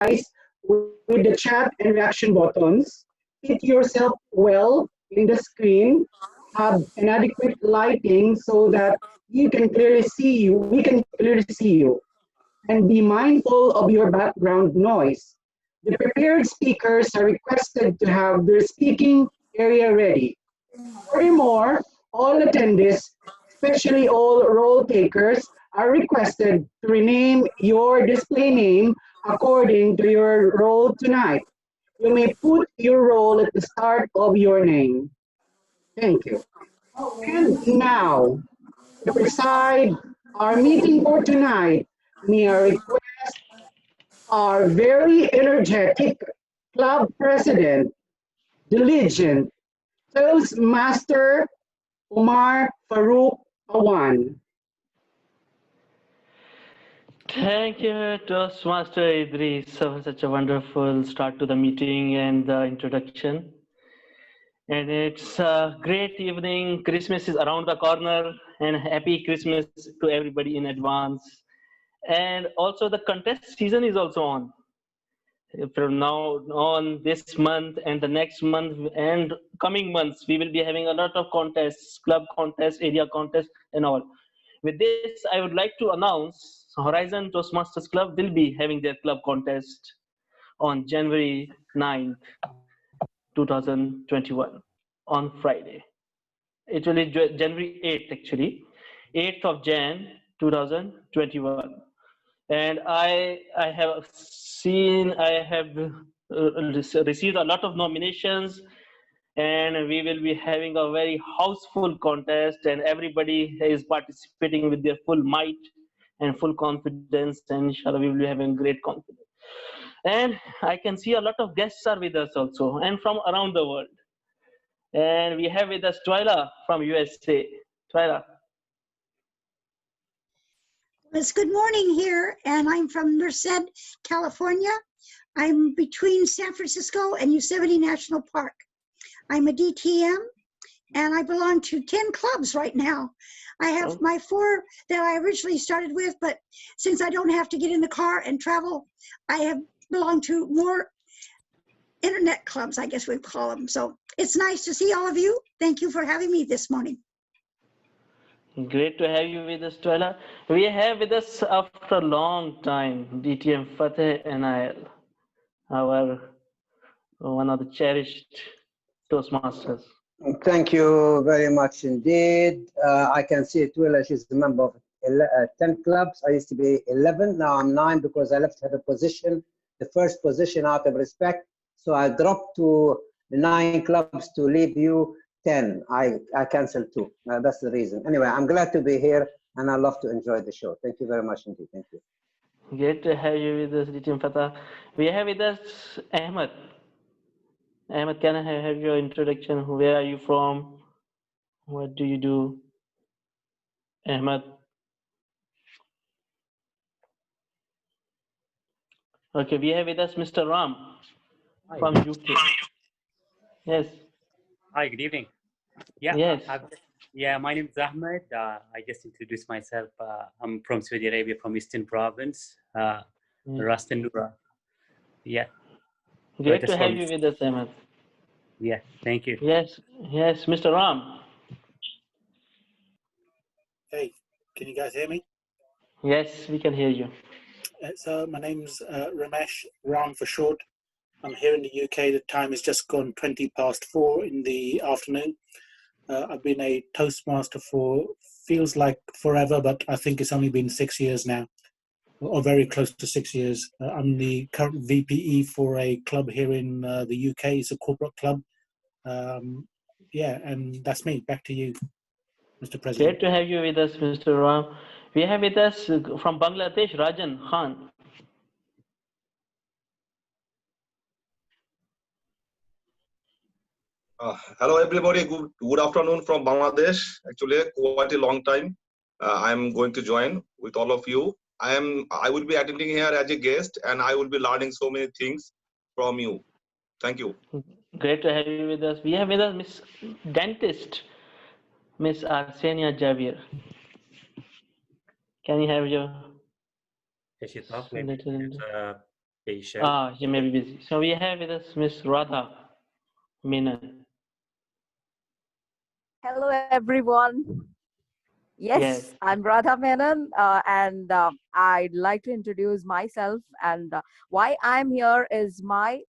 with the chat and reaction buttons. Fit yourself well in the screen. Have an adequate lighting so that you can clearly see you. We can clearly see you. And be mindful of your background noise. The prepared speakers are requested to have their speaking area ready. Furthermore, all attendees, especially all role takers, are requested to rename your display name according to your role tonight. You may put your role at the start of your name. Thank you. And now, to preside our meeting for tonight, may I request our very energetic club president, diligent Toastmaster Umar Farouk Awan. Thank you, Toastmaster Idris, for such a wonderful start to the meeting and the introduction. And it's a great evening. Christmas is around the corner, and happy Christmas to everybody in advance. And also the contest season is also on. From now on, this month and the next month and coming months, we will be having a lot of contests, club contests, area contests, and all. With this, I would like to announce Horizon Toastmasters Club will be having their club contest on January 9th, 2021, on Friday. It will be January 8th, actually, 8th of Jan, 2021. And I have received a lot of nominations, and we will be having a very houseful contest, and everybody is participating with their full might and full confidence, and inshallah we will be having great confidence. And I can see a lot of guests are with us also, and from around the world. And we have with us Twyla from USA. Twyla. It's good morning here, and I'm from Merced, California. I'm between San Francisco and Yosemite National Park. I'm a DTM, and I belong to 10 clubs right now. I have my 4 that I originally started with, but since I don't have to get in the car and travel, I have belonged to more internet clubs, I guess we'd call them. So it's nice to see all of you. Thank you for having me this morning. Great to have you with us, Twyla. We have with us after a long time DTM Fateh Nail, our one of the cherished Toastmasters. Thank you very much indeed. I can see Twyla, she's a member of 10 clubs. I used to be 11, now I'm 9 because I left her position, the first position out of respect. So I dropped to 9 clubs to leave you 10. I canceled 2. That's the reason. Anyway, I'm glad to be here and I love to enjoy the show. Thank you very much indeed. Thank you. Great to have you with us, DTM Fateh. We have with us Ahmed. Ahmed, can I have your introduction? Where are you from? What do you do? Ahmed. Okay, we have with us Mr. Ram from UK. Yes. Hi, good evening. Yeah, yes. My name is Ahmed. I just introduced myself. I'm from Saudi Arabia, from Eastern Province, Ras Al Noura. Yeah. Great to have you with us, Ahmed. Yeah, thank you. Yes, yes, Mr. Ram. Hey, can you guys hear me? Yes, we can hear you. So my name's Ramesh, Ram for short. I'm here in the UK. The time has just gone 4:20 in the afternoon. I've been a Toastmaster for, feels like forever, but I think it's only been 6 years now, or very close to 6 years. I'm the current VPE for a club here in the UK. It's a corporate club. Yeah, and that's me. Back to you, Mr. President. Great to have you with us, Mr. Ram. We have with us from Bangladesh, Rajan Khan. Hello everybody, good afternoon from Bangladesh. Actually quite a long time. I'm going to join with all of you. I will be attending here as a guest and I will be learning so many things from you. Thank you. Great to have you with us. We have with us Miss Dentist, Miss Arsenia Javier. Can you have your patient. She may be busy. So we have with us Miss Radha Menon. Hello, everyone. Yes, Yes. I'm Radha Menon, and I'd like to introduce myself. And why I'm here is my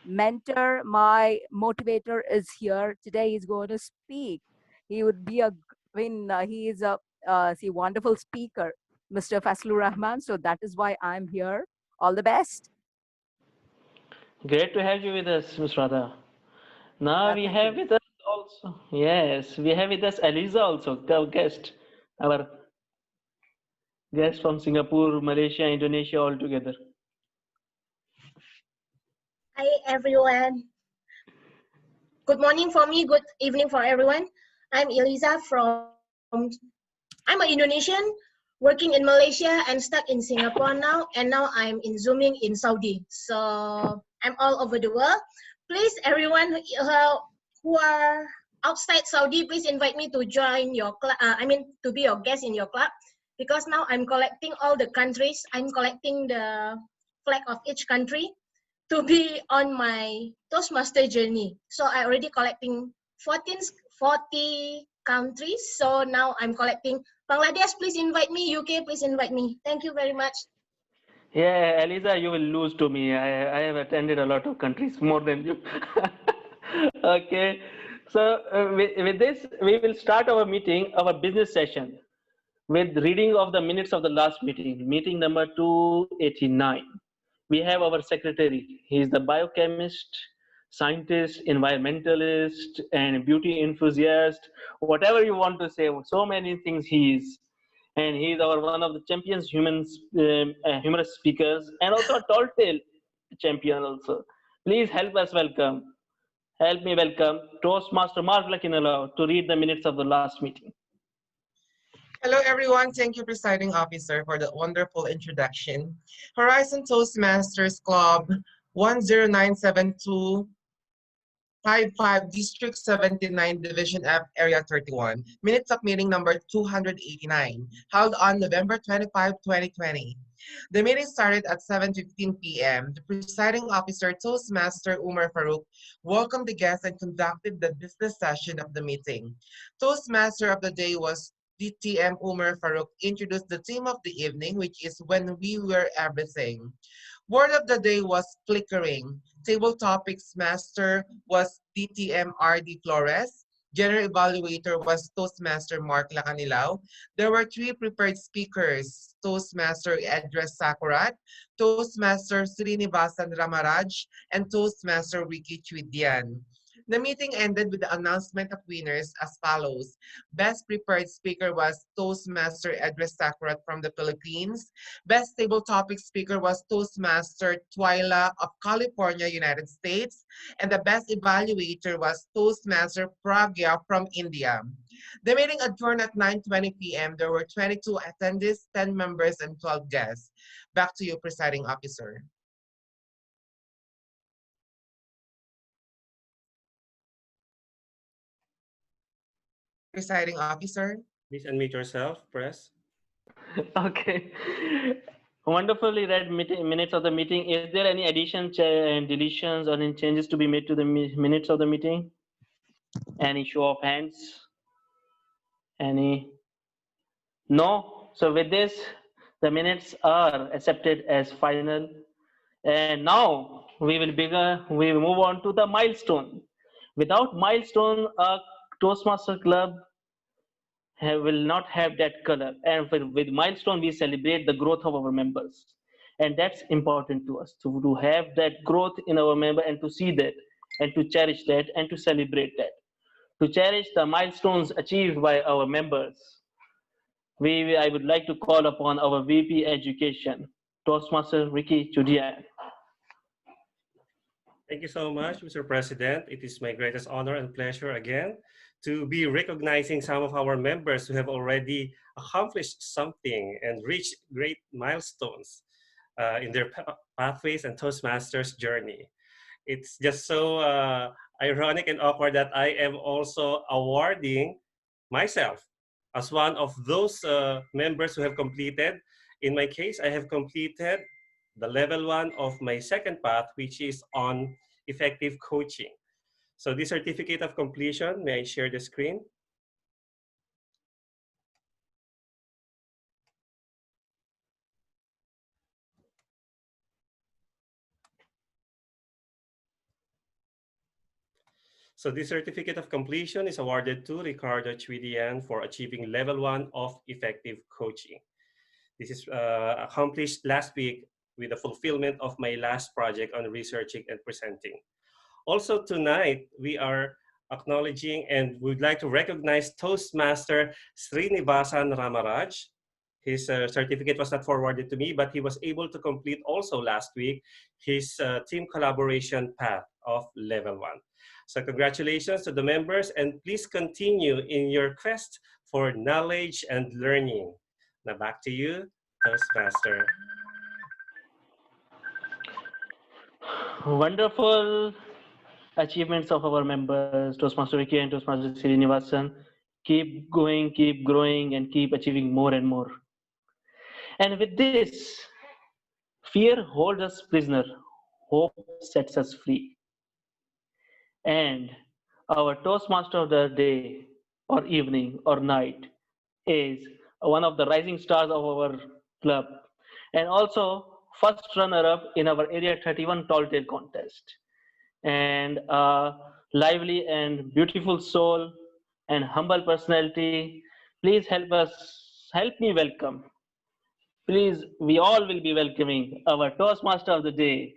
mentor, my motivator is here today. He's going to speak. He would be he is a wonderful speaker, Mr. Fazlur Rahman. So that is why I'm here. All the best. Great to have you with us, Miss Radha. Now we Thank have you. with us also, yes, we have with us Eliza also, our guest from Singapore, Malaysia, Indonesia all together. Hi everyone. Good morning for me, good evening for everyone. I'm Eliza I'm an Indonesian working in Malaysia and stuck in Singapore now, and now I'm in Zooming in Saudi. So I'm all over the world. Please, everyone who are outside Saudi, please invite me to join your club. To be your guest in your club, because now I'm collecting all the countries. I'm collecting the flag of each country to be on my Toastmaster journey. So I already collecting 40 countries. So now I'm collecting Bangladesh, please invite me. UK, please invite me. Thank you very much. Yeah, Eliza, you will lose to me. I have attended a lot of countries, more than you. Okay, so with this, we will start our meeting, our business session, with reading of the minutes of the last meeting, meeting number 289. We have our secretary. He is the biochemist, scientist, environmentalist, and beauty enthusiast, whatever you want to say. So many things he is. And he is one of the champions, humorous speakers, and also a tall tale champion also. Please help us welcome. Help me welcome Toastmaster Mark Lakinala to read the minutes of the last meeting. Hello, everyone. Thank you, Presiding Officer, for the wonderful introduction. Horizon Toastmasters Club 10972 55 District 79 Division F Area 31. Minutes of meeting number 289, held on November 25, 2020. The meeting started at 7:15 p.m. The presiding officer, Toastmaster Umar Farouk, welcomed the guests and conducted the business session of the meeting. Toastmaster of the day was Dtm Umar Farouk introduced the theme of the evening, which is When We Were Everything. Word of the day was flickering. Table topics master was Dtm RD Flores. General evaluator was Toastmaster Mark Lacanilao. There were 3 prepared speakers: Toastmaster Edres Sakurat, Toastmaster Srinivasan Ramaraj, and Toastmaster Ricky Chuidian. The meeting ended with the announcement of winners as follows. Best prepared speaker was Toastmaster Edres Sakurat from the Philippines. Best table topic speaker was Toastmaster Twyla of California, United States. And the best evaluator was Toastmaster Pragya from India. The meeting adjourned at 9:20 p.m. There were 22 attendees, 10 members, and 12 guests. Back to you, Presiding Officer. Presiding Officer. Please unmute yourself, press. Okay. Wonderfully read minutes of the meeting. Is there any additions and deletions or any changes to be made to the minutes of the meeting? Any show of hands? Any? No? So with this, the minutes are accepted as final. And now we will move on to the milestone. Without milestone, a Toastmaster Club will not have that color. And with milestone, we celebrate the growth of our members. And that's important to us, to have that growth in our member and to see that and to cherish that and to celebrate that. To cherish the milestones achieved by our members, I would like to call upon our VP Education, Toastmaster Ricky Chudian. Thank you so much, Mr. President. It is my greatest honor and pleasure again to be recognizing some of our members who have already accomplished something and reached great milestones in their pathways and Toastmasters journey. It's just so ironic and awkward that I am also awarding myself as one of those members who have completed. In my case, I have completed the level 1 of my second path, which is on effective coaching. So this certificate of completion, may I share the screen? So this certificate of completion is awarded to Ricardo Chuidian for achieving level 1 of effective coaching. This is accomplished last week with the fulfillment of my last project on researching and presenting. Also tonight, we are acknowledging and would like to recognize Toastmaster Srinivasan Ramaraj. His certificate was not forwarded to me, but he was able to complete also last week his team collaboration path of level 1. So congratulations to the members, and please continue in your quest for knowledge and learning. Now back to you, Toastmaster. Wonderful achievements of our members, Toastmaster Vicky and Toastmaster Srinivasan. Keep going, keep growing, and keep achieving more and more. And with this, fear holds us prisoner, hope sets us free. And our Toastmaster of the day, or evening, or night is one of the rising stars of our club, and also first runner-up in our Area 31 Tall Tale contest. And a lively and beautiful soul and humble personality. Please help me welcome. Please, we all will be welcoming our Toastmaster of the day,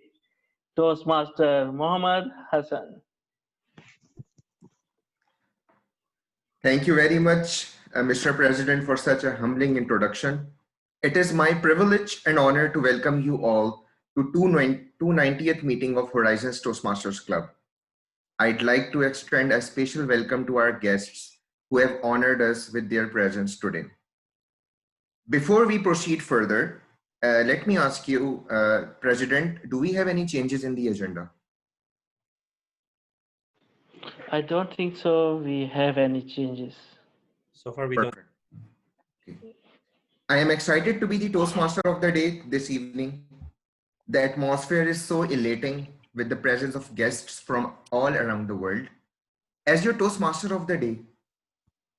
Toastmaster Mohammed Hassan. Thank you very much, Mr. President, for such a humbling introduction. It is my privilege and honor to welcome you all to 290th meeting of Horizons Toastmasters Club. I'd like to extend a special welcome to our guests who have honored us with their presence today. Before we proceed further, let me ask you, President, do we have any changes in the agenda? I don't think so. We have any changes. So far, we Perfect. Okay. I am excited to be the Toastmaster of the day this evening. The atmosphere is so elating with the presence of guests from all around the world. As your Toastmaster of the day,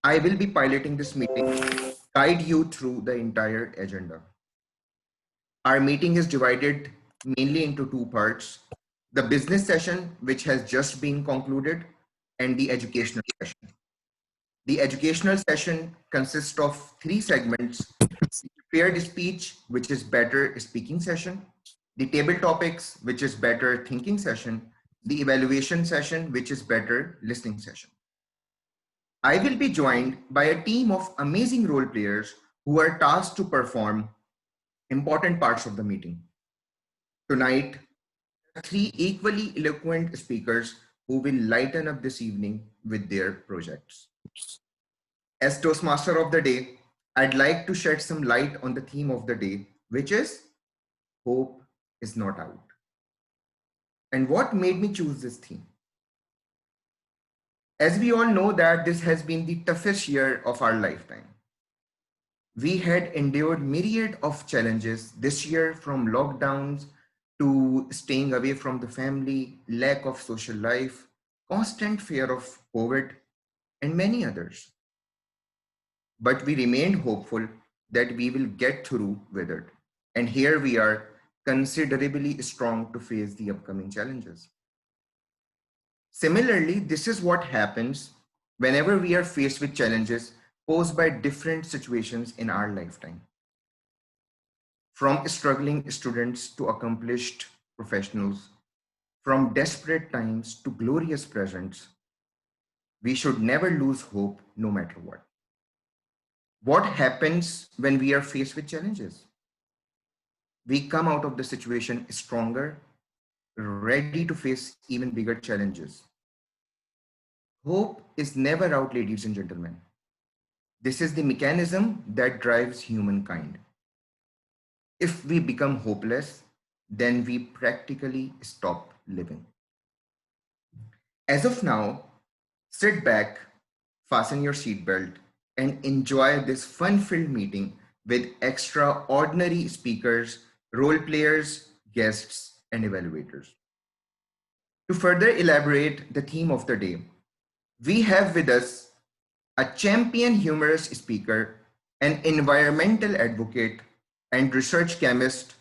I will be piloting this meeting, guide you through the entire agenda. Our meeting is divided mainly into two parts: the business session, which has just been concluded, and the educational session. The educational session consists of three segments: the prepared speech, which is better speaking session; the table topics, which is better thinking session; the evaluation session, which is better listening session. I will be joined by a team of amazing role players who are tasked to perform important parts of the meeting. Tonight, three equally eloquent speakers who will lighten up this evening with their projects. As Toastmaster of the day, I'd like to shed some light on the theme of the day, which is hope is not out. And what made me choose this theme? As we all know that this has been the toughest year of our lifetime. We had endured myriad of challenges this year, from lockdowns to staying away from the family, lack of social life, constant fear of COVID, and many others. But we remained hopeful that we will get through with it. And here we are, considerably strong to face the upcoming challenges. Similarly, this is what happens whenever we are faced with challenges posed by different situations in our lifetime. From struggling students to accomplished professionals, from desperate times to glorious presents, we should never lose hope no matter what. What happens when we are faced with challenges? We come out of the situation stronger, ready to face even bigger challenges. Hope is never out, ladies and gentlemen. This is the mechanism that drives humankind. If we become hopeless, then we practically stop living. As of now, sit back, fasten your seatbelt, and enjoy this fun-filled meeting with extraordinary speakers role players, guests, and evaluators. To further elaborate the theme of the day, we have with us a champion humorous speaker, an environmental advocate, and research chemist,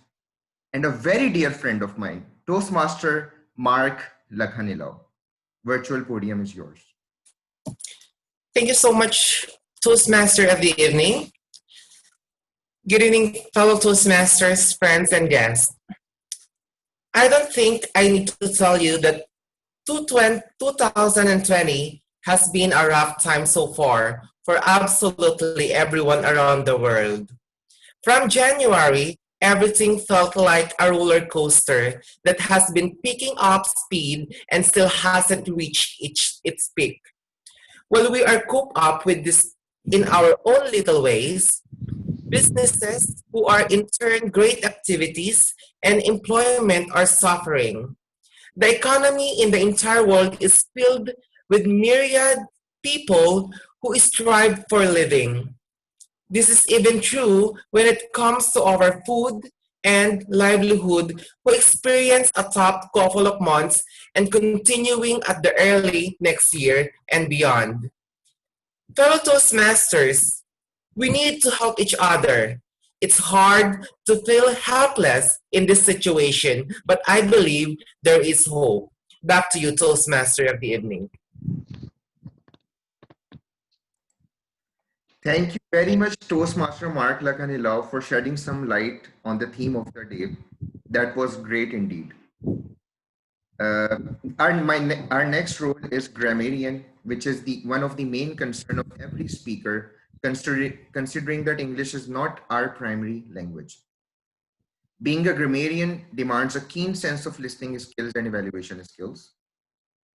and a very dear friend of mine, Toastmaster Mark Lakhanilao. Virtual podium is yours. Thank you so much, Toastmaster of the evening. Good evening, fellow Toastmasters, friends, and guests. I don't think I need to tell you that 2020 has been a rough time so far for absolutely everyone around the world. From January, everything felt like a roller coaster that has been picking up speed and still hasn't reached its peak. While we are cooped up with this in our own little ways, businesses who are in turn great activities and employment are suffering. The economy in the entire world is filled with myriad people who strive for living. This is even true when it comes to our food and livelihood who experience a tough couple of months and continuing at the early next year and beyond. Fellow Toastmasters, we need to help each other. It's hard to feel helpless in this situation, but I believe there is hope. Back to you, Toastmaster of the evening. Thank you very much, Toastmaster Mark Lakhanilao, for shedding some light on the theme of the day. That was great indeed. Our next role is Grammarian, which is one of the main concern of every speaker, considering that English is not our primary language. Being a grammarian demands a keen sense of listening skills and evaluation skills.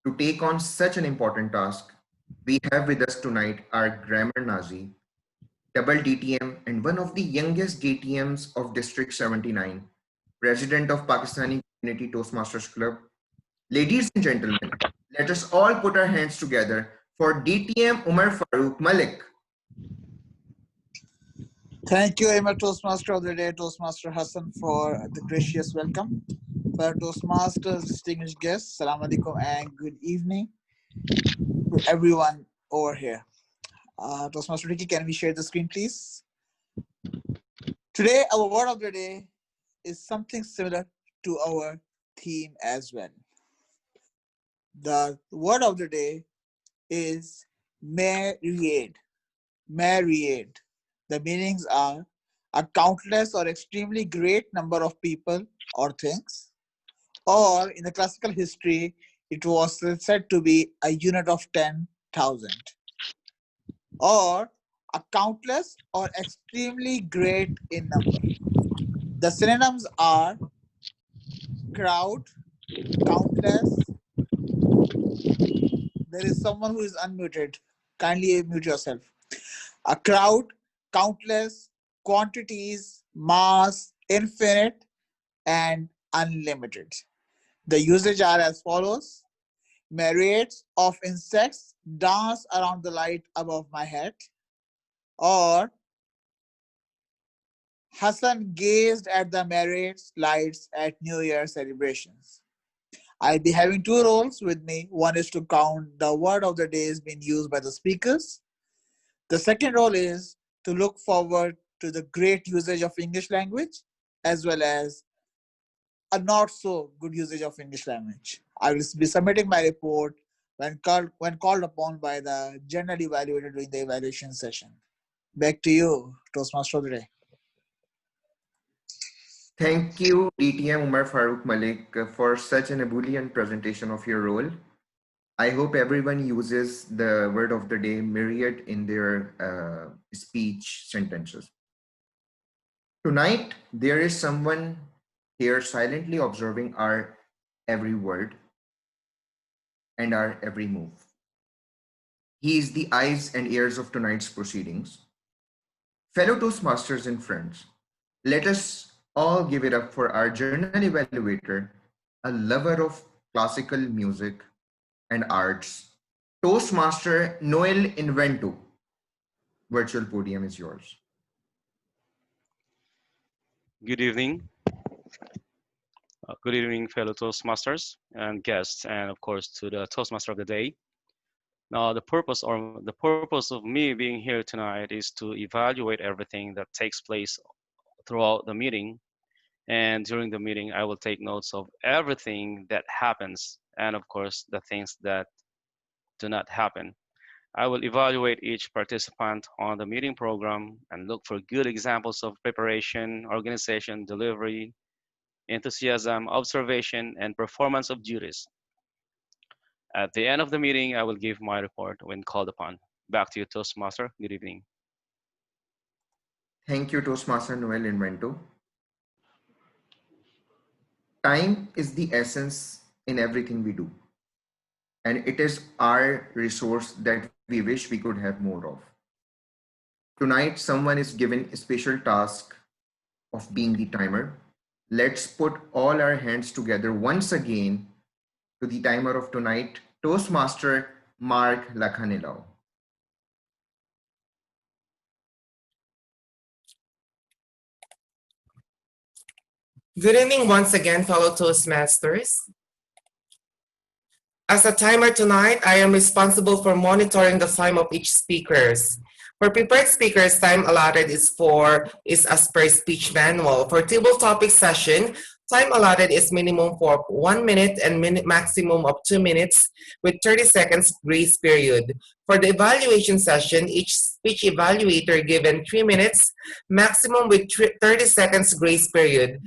To take on such an important task, we have with us tonight our grammar Nazi, double DTM, and one of the youngest DTMs of District 79, President of Pakistani Community Toastmasters Club. Ladies and gentlemen, let us all put our hands together for DTM Umar Farooq Malik. Thank you very much, Toastmaster of the Day, Toastmaster Hassan, for the gracious welcome. For Toastmasters, distinguished guests, Salam Alaikum and good evening to everyone over here. Toastmaster Ricky, can we share the screen, please? Today, our word of the day is something similar to our theme as well. The word of the day is myriad. Myriad. The meanings are a countless or extremely great number of people or things, or in the classical history, it was said to be a unit of 10,000, or a countless or extremely great in number. The synonyms are crowd, countless. There is someone who is unmuted. Kindly mute yourself. A crowd, countless, quantities, mass, infinite, and unlimited. The usage are as follows. Myriads of insects dance around the light above my head. Or Hassan gazed at the myriads lights at New Year celebrations. I'll be having two roles with me. One is to count the word of the days being used by the speakers. The second role is to look forward to the great usage of English language, as well as a not so good usage of English language. I will be submitting my report when called upon by the general evaluator during the evaluation session. Back to you, Toastmaster of the Day. Thank you, DTM Umar Farooq Malik, for such an ebullient presentation of your role. I hope everyone uses the word of the day myriad in their speech sentences. Tonight, there is someone here silently observing our every word and our every move. He is the eyes and ears of tonight's proceedings. Fellow Toastmasters and friends, let us all give it up for our journal evaluator, a lover of classical music and arts, Toastmaster Noel Invento. Virtual podium is yours. Good evening. Good evening, fellow Toastmasters and guests, and of course to the Toastmaster of the day. Now, the purpose of me being here tonight is to evaluate everything that takes place throughout the meeting. And during the meeting, I will take notes of everything that happens, and of course, the things that do not happen. I will evaluate each participant on the meeting program and look for good examples of preparation, organization, delivery, enthusiasm, observation, and performance of duties. At the end of the meeting, I will give my report when called upon. Back to you, Toastmaster. Good evening. Thank you, Toastmaster Noel Invento. Time is the essence in everything we do, and it is our resource that we wish we could have more of. Tonight, someone is given a special task of being the timer. Let's put all our hands together once again to the timer of tonight, Toastmaster Mark Lakhanilao. Good evening once again, fellow Toastmasters. As a timer tonight, I am responsible for monitoring the time of each speakers. For prepared speakers, time allotted is as per speech manual. For table topic session, time allotted is minimum for 1 minute and maximum of 2 minutes with 30 seconds grace period. For the evaluation session, each speech evaluator given 3 minutes, maximum with 30 seconds grace period,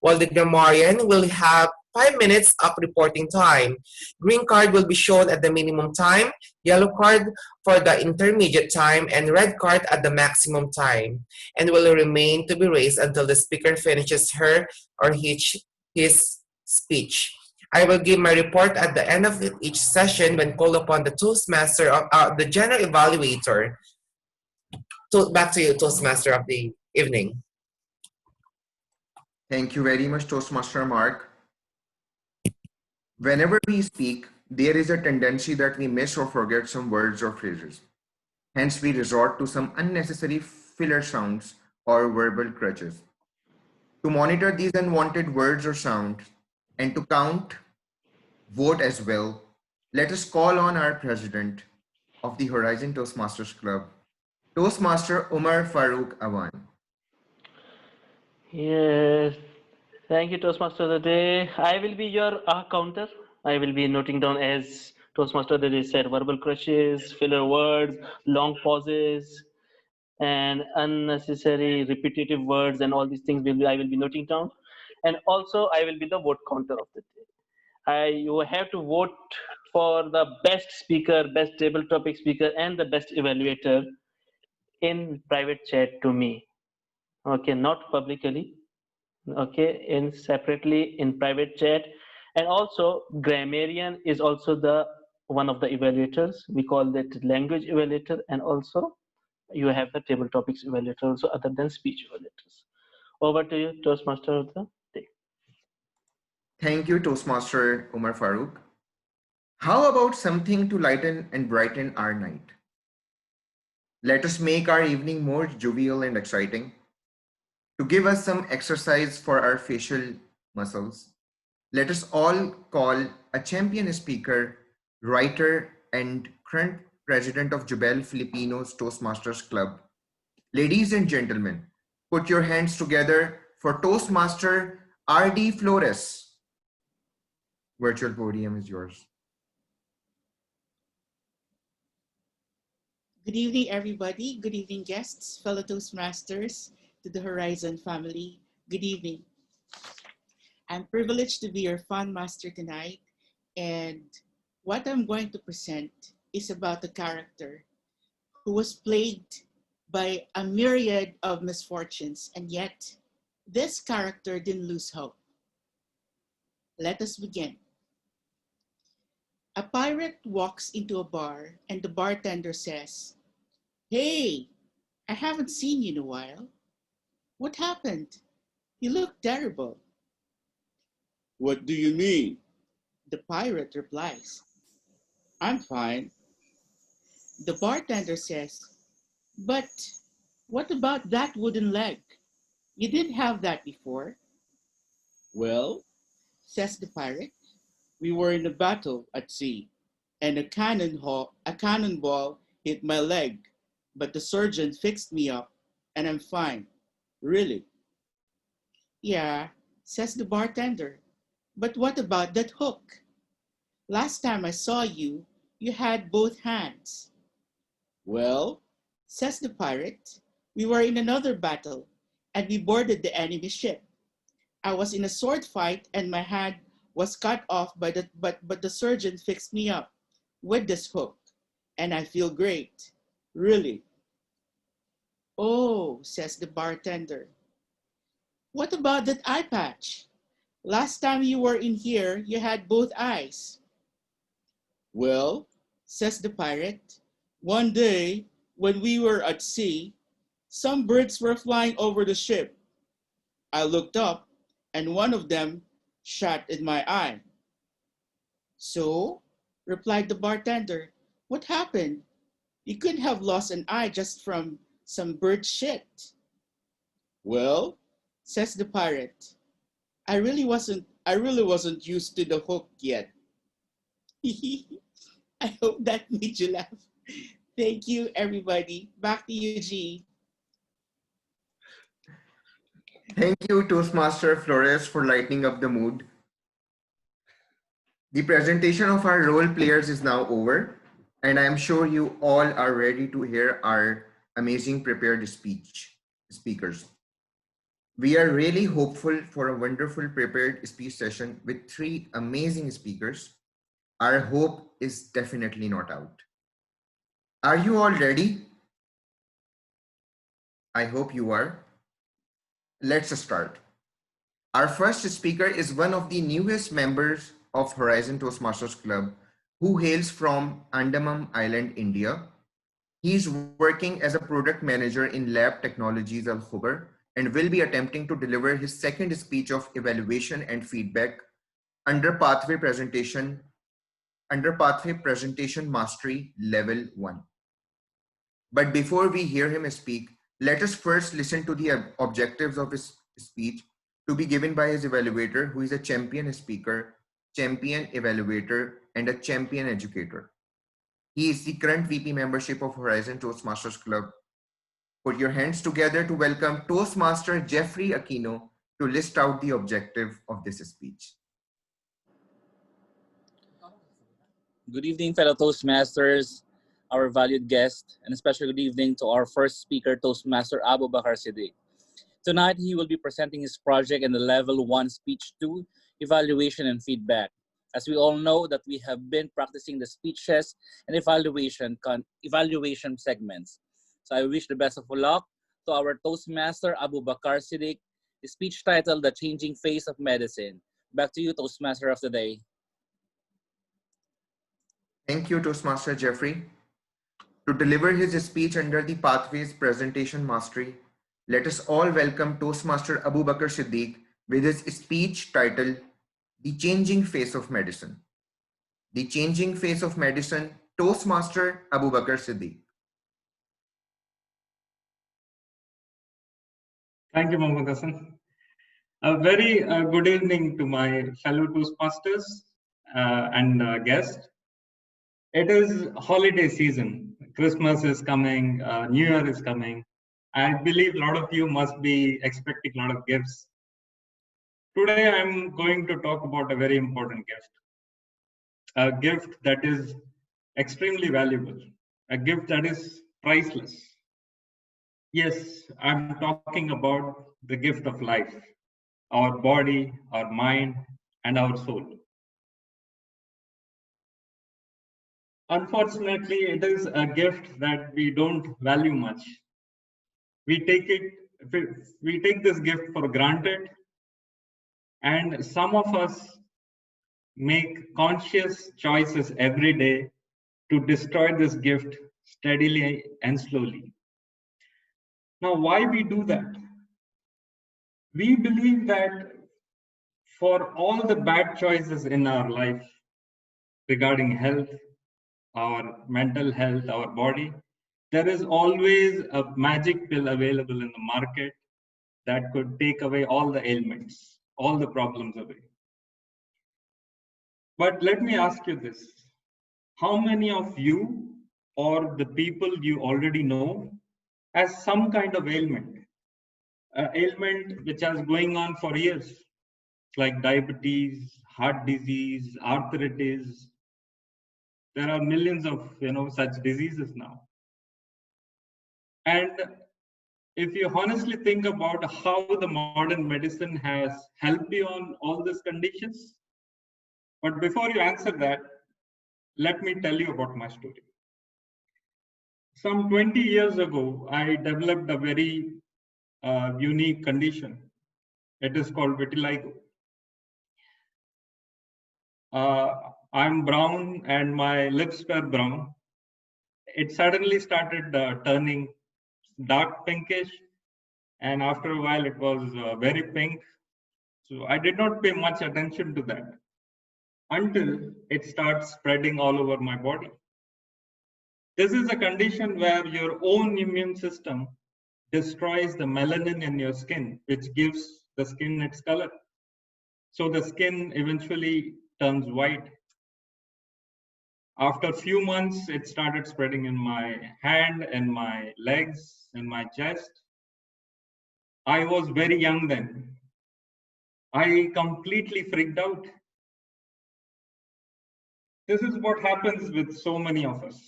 while the grammarian will have 5 minutes of reporting time. Green card will be shown at the minimum time, yellow card for the intermediate time, and red card at the maximum time, and will remain to be raised until the speaker finishes her or his speech. I will give my report at the end of each session when called upon the Toastmaster, the General Evaluator. Back to you, Toastmaster of the evening. Thank you very much, Toastmaster Mark. Whenever we speak, there is a tendency that we miss or forget some words or phrases. Hence, we resort to some unnecessary filler sounds or verbal crutches. To monitor these unwanted words or sounds and to count, vote as well, let us call on our president of the Horizon Toastmasters Club, Toastmaster Umar Farooq Awan. Yes, thank you, Toastmaster of the day. I will be your counter. I will be noting down, as Toastmaster of the day said, verbal crushes, filler words, long pauses, and unnecessary repetitive words, and all these things I will be noting down. And also, I will be the vote counter of the day. You have to vote for the best speaker, best table topic speaker, and the best evaluator in private chat to me. Okay, not publicly. Okay, in separately in private chat. And also Grammarian is also the one of the evaluators. We call that language evaluator, and also you have the table topics evaluator also, other than speech evaluators. Over to you, Toastmaster of the day. Thank you, Toastmaster Umar Farooq. How about something to lighten and brighten our night? Let us make our evening more jovial and exciting. To give us some exercise for our facial muscles, let us all call a champion speaker, writer, and current president of Jubel Filipinos Toastmasters Club. Ladies and gentlemen, put your hands together for Toastmaster R.D. Flores. Virtual podium is yours. Good evening, everybody. Good evening, guests, fellow Toastmasters, to the Horizon family. Good evening. I'm privileged to be your fun master tonight, and what I'm going to present is about a character who was plagued by a myriad of misfortunes, and yet this character didn't lose hope. Let us begin. A pirate walks into a bar, and the bartender says, "Hey, I haven't seen you in a while. What happened? You look terrible." "What do you mean?" The pirate replies, "I'm fine." The bartender says, "But what about that wooden leg? You didn't have that before." "Well, says the pirate. We were in a battle at sea, and a cannonball hit my leg, but the surgeon fixed me up, and I'm fine. Really? Yeah, says the bartender. But what about that hook? Last time I saw you, you had both hands. Well, says the pirate, we were in another battle, and we boarded the enemy ship. I was in a sword fight, and my hand was cut off by but the surgeon fixed me up with this hook, and I feel great. Really? Oh, says the bartender. What about that eye patch? Last time you were in here, you had both eyes. Well, says the pirate, one day when we were at sea, some birds were flying over the ship. I looked up, and one of them shot in my eye. So, replied the bartender, what happened? You couldn't have lost an eye just from some bird shit. Well, says the pirate, I really wasn't used to the hook yet. I hope that made you laugh. Thank you, everybody. Back to you, G. Thank you, Toastmaster Flores, for lightening up the mood. The presentation of our role players is now over, and I am sure you all are ready to hear our amazing prepared speakers. We are really hopeful for a wonderful prepared speech session with 3 amazing speakers. Our hope is definitely not out. Are you all ready? I hope you are. Let's start. Our first speaker is one of the newest members of Horizon Toastmasters Club, who hails from Andaman Island, India. He's working as a product manager in Lab Technologies Al Khubar and will be attempting to deliver his second speech of evaluation and feedback under Pathway Presentation Mastery Level 1. But before we hear him speak, let us first listen to the objectives of his speech to be given by his evaluator, who is a champion speaker, champion evaluator, and a champion educator. He is the current VP membership of Horizon Toastmasters Club. Put your hands together to welcome Toastmaster Jeffrey Aquino to list out the objective of this speech. Good evening, fellow Toastmasters, our valued guest, and a special good evening to our first speaker, Toastmaster Abu Bakar Siddiq. Tonight, he will be presenting his project in the Level 1 Speech 2, Evaluation and Feedback. As we all know that we have been practicing the speeches and evaluation segments. So I wish the best of luck to our Toastmaster Abu Bakar Siddiq, the speech titled The Changing Face of Medicine. Back to you, Toastmaster of the Day. Thank you, Toastmaster Jeffrey. To deliver his speech under the Pathways Presentation Mastery, let us all welcome Toastmaster Abu Bakar Siddiq with his speech titled The Changing Face of Medicine. The Changing Face of Medicine, Toastmaster Abu Bakar Siddiq. Thank you, Mohammed Hassan. A very good evening to my fellow Toastmasters and guests. It is holiday season. Christmas is coming, New Year is coming. I believe a lot of you must be expecting a lot of gifts. Today, I'm going to talk about a very important gift. A gift that is extremely valuable. A gift that is priceless. Yes, I'm talking about the gift of life. Our body, our mind, and our soul. Unfortunately, it is a gift that we don't value much. We take this gift for granted, and some of us make conscious choices every day to destroy this gift steadily and slowly. Now, why we do that? We believe that for all the bad choices in our life regarding health, our mental health, our body, there is always a magic pill available in the market that could take away all the ailments, all the problems away. But let me ask you this. How many of you or the people you already know has some kind of ailment? Ailment which has going on for years, like diabetes, heart disease, arthritis. There are millions of such diseases now. And if you honestly think about how the modern medicine has helped you on all these conditions, but before you answer that, let me tell you about my story. Some 20 years ago, I developed a very unique condition. It is called vitiligo. I'm brown and my lips were brown. It suddenly started turning dark pinkish, and after a while it was very pink. So I did not pay much attention to that until it starts spreading all over my body. This is a condition where your own immune system destroys the melanin in your skin, which gives the skin its color. So the skin eventually turns white. After a few months, it started spreading in my hand, in my legs, in my chest. I was very young then. I completely freaked out. This is what happens with so many of us.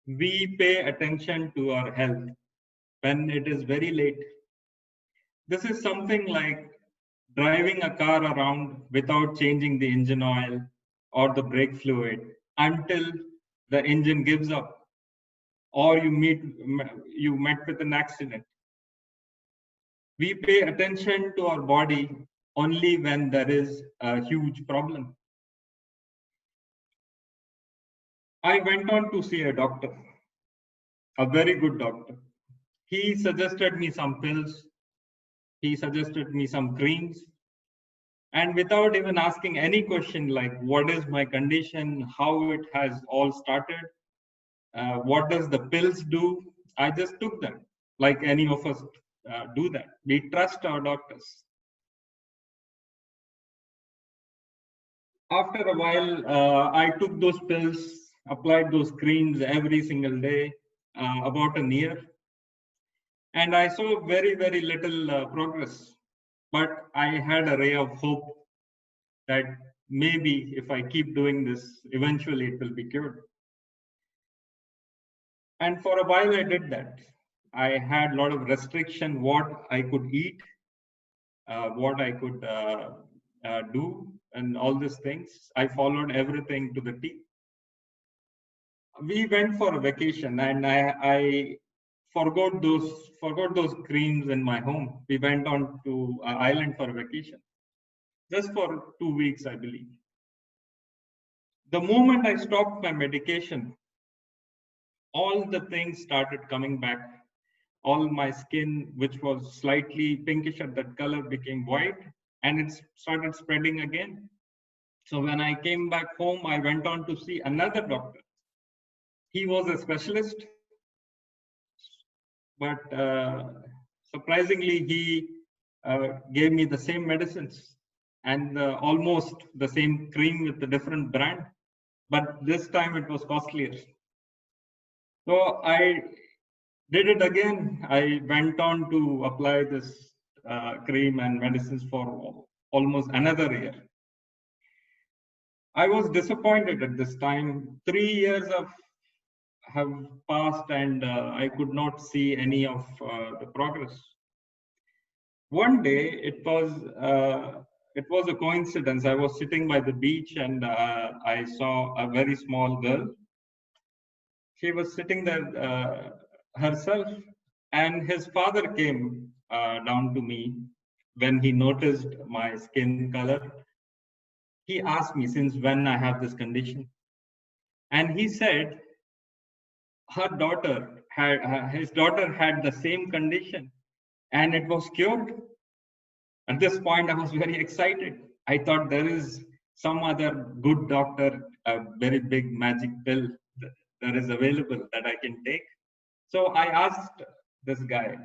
We pay attention to our health when it is very late. This is something like driving a car around without changing the engine oil or the brake fluid until the engine gives up, or you met with an accident. We pay attention to our body only when there is a huge problem. I went on to see a doctor, a very good doctor. He suggested me some pills. He suggested me some creams. And without even asking any question like, what is my condition, how it has all started, what does the pills do, I just took them like any of us do that. We trust our doctors. After a while, I took those pills, applied those creams every single day, about a year. And I saw very, very little progress. But I had a ray of hope that maybe if I keep doing this, eventually it will be cured. And for a while I did that. I had a lot of restriction what I could eat, what I could do, and all these things. I followed everything to the T. We went for a vacation, and I forgot those creams in my home. We went on to an island for a vacation, just for 2 weeks, I believe. The moment I stopped my medication, all the things started coming back. All my skin, which was slightly pinkish at that color, became white, and it started spreading again. So when I came back home, I went on to see another doctor. He was a specialist, but surprisingly, he gave me the same medicines and almost the same cream with a different brand, but this time it was costlier. So I did it again. I went on to apply this cream and medicines for almost another year. I was disappointed at this time. 3 years have passed, and I could not see any of the progress. One day, it was a coincidence. I was sitting by the beach, and I saw a very small girl. She was sitting there herself, and his father came down to me when he noticed my skin color. He asked me since when I have this condition, and he said his daughter had the same condition, and it was cured. At this point, I was very excited. I thought there is some other good doctor, a very big magic pill that is available that I can take. So I asked this guy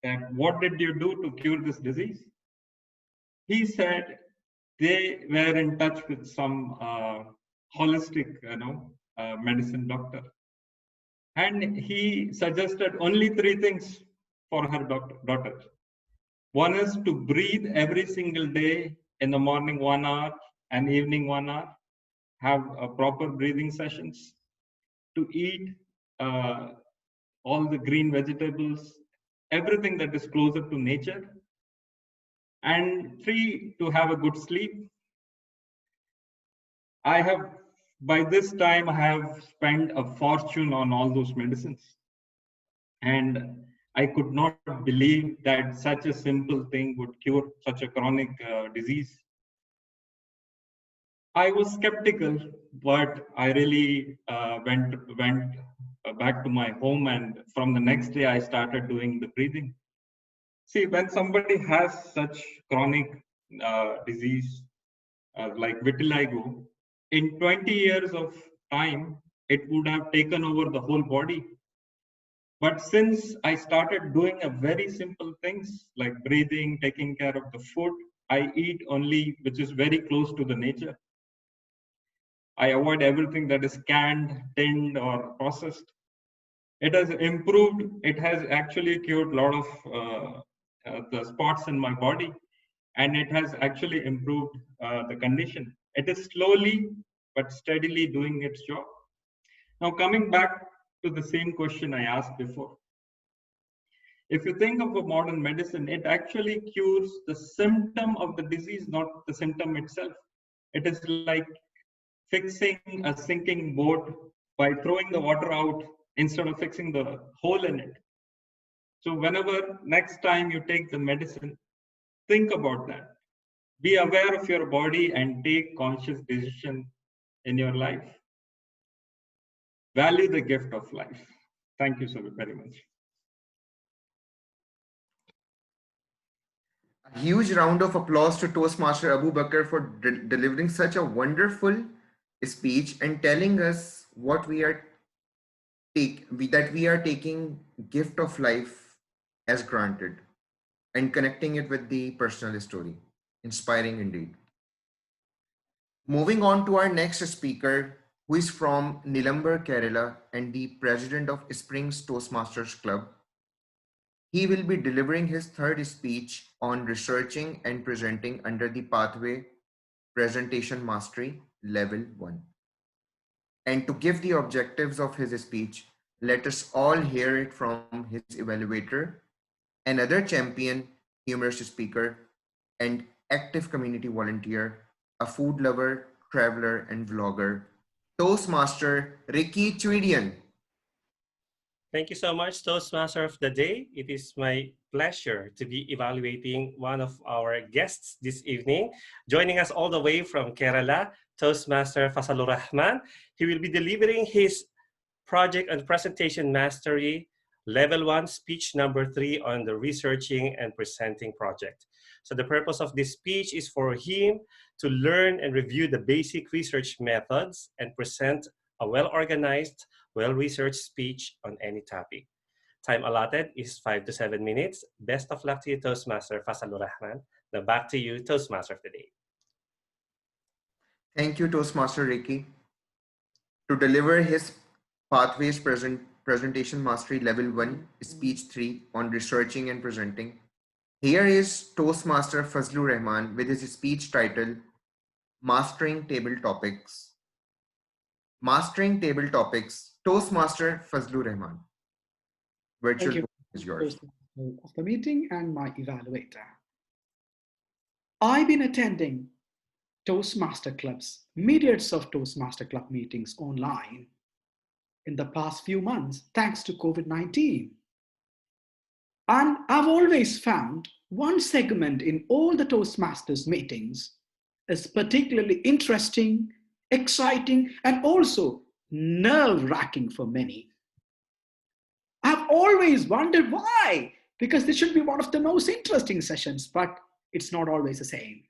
that, what did you do to cure this disease? He said they were in touch with some holistic, medicine doctor. And he suggested only 3 things for her daughter. One is to breathe every single day, in the morning 1 hour and evening 1 hour, have a proper breathing sessions, to eat all the green vegetables, everything that is closer to nature, and 3, to have a good sleep. By this time, I have spent a fortune on all those medicines. And I could not believe that such a simple thing would cure such a chronic disease. I was skeptical, but I really went back to my home, and from the next day, I started doing the breathing. See, when somebody has such chronic disease like vitiligo, in 20 years of time, it would have taken over the whole body. But since I started doing a very simple things like breathing, taking care of the food, I eat only which is very close to the nature. I avoid everything that is canned, tinned, or processed. It has improved. It has actually cured a lot of the spots in my body, and it has actually improved the condition. It is slowly but steadily doing its job. Now, coming back to the same question I asked before. If you think of a modern medicine, it actually cures the symptom of the disease, not the symptom itself. It is like fixing a sinking boat by throwing the water out instead of fixing the hole in it. So whenever next time you take the medicine, think about that. Be aware of your body and take conscious decision in your life. Value the gift of life. Thank you so very much. A huge round of applause to Toastmaster Abu Bakr for delivering such a wonderful speech and telling us what we are that we are taking gift of life as granted and connecting it with the personal story. Inspiring indeed. Moving on to our next speaker, who is from Nilambar, Kerala, and the president of Springs Toastmasters Club. He will be delivering his third speech on researching and presenting under the pathway Presentation Mastery Level 1. And to give the objectives of his speech, let us all hear it from his evaluator, another champion, humorous speaker, and active community volunteer, a food lover, traveler, and vlogger, Toastmaster Ricky Chwidian. Thank you so much, Toastmaster of the Day. It is my pleasure to be evaluating one of our guests this evening. Joining us all the way from Kerala, Toastmaster Fazlur Rahman. He will be delivering his project on presentation mastery, level 1, speech number 3 on the researching and presenting project. So the purpose of this speech is for him to learn and review the basic research methods and present a well-organized, well-researched speech on any topic. Time allotted is 5 to 7 minutes. Best of luck to you, Toastmaster Fazlur Rahman. Now back to you, Toastmaster of the Day. Thank you, Toastmaster Ricky. To deliver his Pathways Presentation Mastery Level 1, Speech 3 on researching and presenting, here is Toastmaster Fazlur Rahman with his speech titled Mastering Table Topics. Mastering Table Topics, Toastmaster Fazlur Rahman. Virtual Thank you, is yours. Of the meeting and my evaluator. I've been attending Toastmaster clubs, myriads of Toastmaster club meetings online in the past few months, thanks to COVID-19. And I've always found one segment in all the Toastmasters meetings is particularly interesting, exciting, and also nerve-wracking for many. I've always wondered why, because this should be one of the most interesting sessions, but it's not always the same.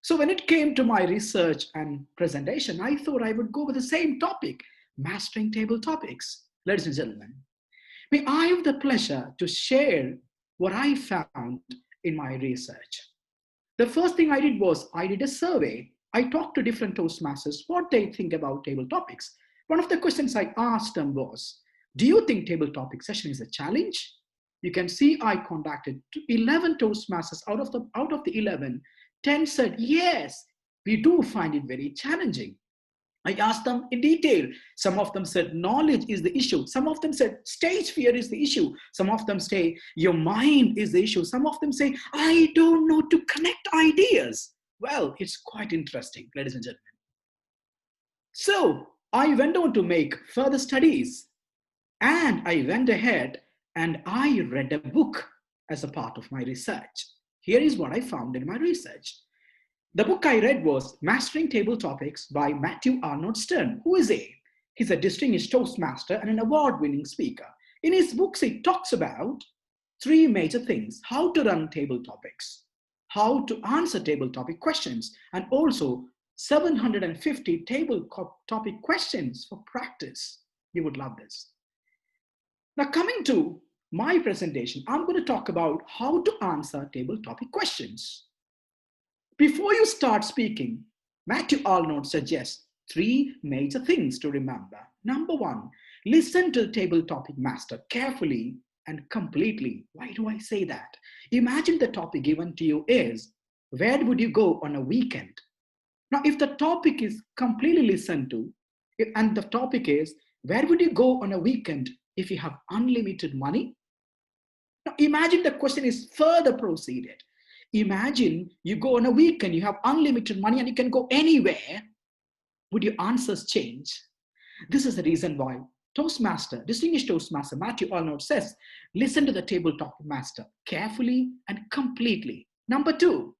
So when it came to my research and presentation, I thought I would go with the same topic, mastering table topics. Ladies and gentlemen, may I have the pleasure to share what I found in my research. The first thing I did was I did a survey I talked to different Toastmasters what they think about table topics. One of the questions I asked them was, do you think table topic session is a challenge? You can see I contacted 11 Toastmasters out of the 11, 10 said, yes, we do find it very challenging. I asked them in detail. Some of them said knowledge is the issue. Some of them said stage fear is the issue. Some of them say your mind is the issue. Some of them say, I don't know to connect ideas. Well, it's quite interesting, ladies and gentlemen. So I went on to make further studies, and I went ahead and I read a book as a part of my research. Here is what I found in my research. The book I read was Mastering Table Topics by Matthew Arnold Stern. Who is he? He's a distinguished Toastmaster and an award-winning speaker. In his books, he talks about 3 major things: how to run table topics, how to answer table topic questions, and also 750 table topic questions for practice. You would love this. Now, coming to my presentation, I'm going to talk about how to answer table topic questions. Before you start speaking, Matthew Arnold suggests 3 major things to remember. Number 1, listen to the table topic master carefully and completely. Why do I say that? Imagine the topic given to you is, where would you go on a weekend? Now, if the topic is completely listened to, and the topic is, where would you go on a weekend if you have unlimited money? Now, imagine the question is further proceeded. Imagine you go on a weekend, you have unlimited money and you can go anywhere. Would your answers change? This is the reason why Toastmaster, distinguished Toastmaster Matthew Arnold says, listen to the table topic master carefully and completely. Number 2,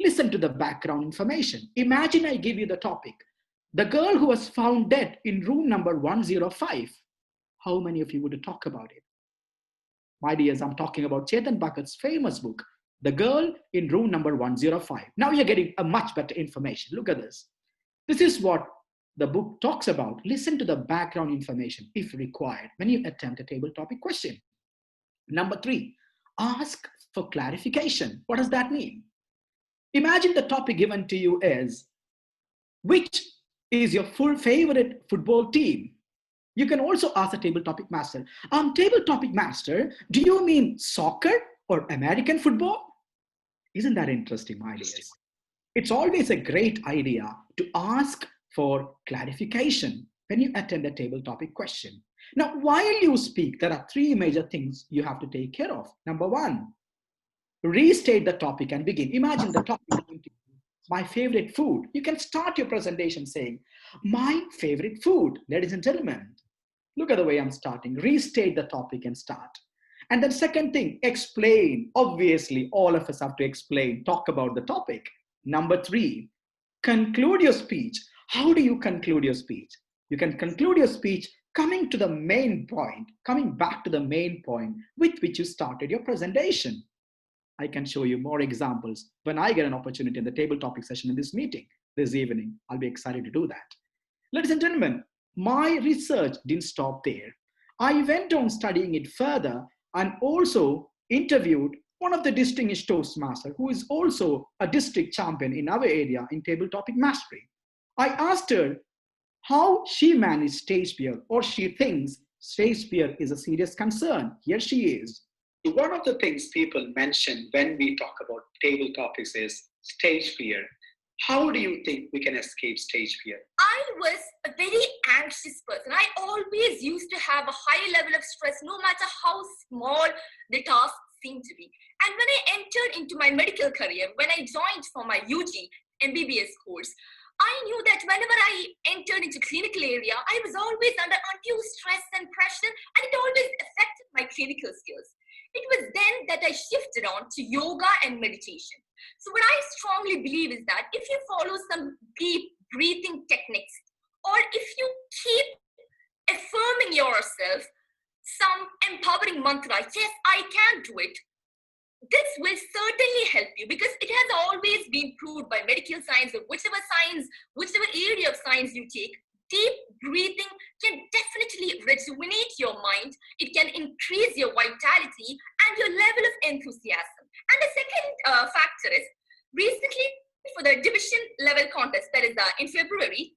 listen to the background information. Imagine I give you the topic, the girl who was found dead in room number 105. How many of you would talk about it? My dears, I'm talking about Chetan Bhagut's famous book, The Girl in Room Number 105. Now you're getting a much better information. Look at this. This is what the book talks about. Listen to the background information if required when you attempt a table topic question. Number 3, ask for clarification. What does that mean? Imagine the topic given to you is, which is your favorite football team? You can also ask the table topic master, table topic master, do you mean soccer or American football? Isn't that interesting, my dears? It's always a great idea to ask for clarification when you attend a table topic question. Now, while you speak, there are 3 major things you have to take care of. Number 1, restate the topic and begin. Imagine the topic, my favorite food. You can start your presentation saying, my favorite food. Ladies and gentlemen, look at the way I'm starting. Restate the topic and start. And then second thing, explain. Obviously, all of us have to explain, talk about the topic. Number 3, conclude your speech. How do you conclude your speech? You can conclude your speech coming to the main point, coming back to the main point with which you started your presentation. I can show you more examples when I get an opportunity in the table topic session in this meeting this evening. I'll be excited to do that. Ladies and gentlemen, my research didn't stop there. I went on studying it further and also interviewed one of the distinguished Toastmasters who is also a district champion in our area in table topic mastery. I asked her how she managed stage fear, or she thinks stage fear is a serious concern. Here she is. One of the things people mention when we talk about table topics is stage fear. How do you think we can escape stage fear? I was a very anxious person. I always used to have a high level of stress, no matter how small the task seemed to be. And when I entered into my medical career, when I joined for my UG MBBS course, I knew that whenever I entered into clinical area, I was always under undue stress and pressure, and it always affected my clinical skills. It was then that I shifted on to yoga and meditation. So what I strongly believe is that if you follow some deep breathing techniques, or if you keep affirming yourself some empowering mantra, yes, I can do it, this will certainly help you, because it has always been proved by medical science, or whichever area of science you take, deep breathing can definitely rejuvenate your mind. It can increase your vitality and your level of enthusiasm. And the second factor is, recently for the division level contest, that is in February.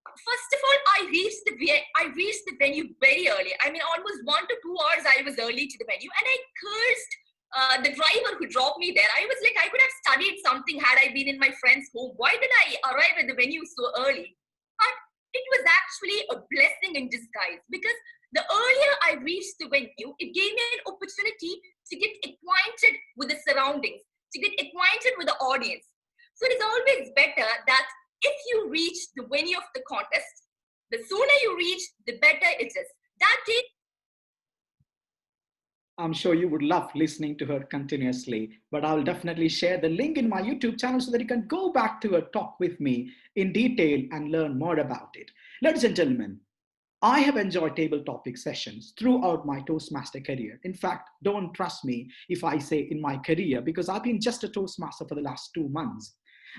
First of all, I reached the venue very early. I mean, almost 1 to 2 hours I was early to the venue, and I cursed the driver who dropped me there. I was like, I could have studied something had I been in my friend's home. Why did I arrive at the venue so early? But it was actually a blessing in disguise, because the earlier I reached the venue, it gave me an opportunity to get acquainted with the surroundings, to get acquainted with the audience. So it is always better that if you reach the venue of the contest, the sooner you reach, the better it is. That day, I'm sure you would love listening to her continuously, but I'll definitely share the link in my YouTube channel so that you can go back to her talk with me in detail and learn more about it. Ladies and gentlemen, I have enjoyed table topic sessions throughout my Toastmaster career. In fact, don't trust me if I say in my career, because I've been just a Toastmaster for the last 2 months.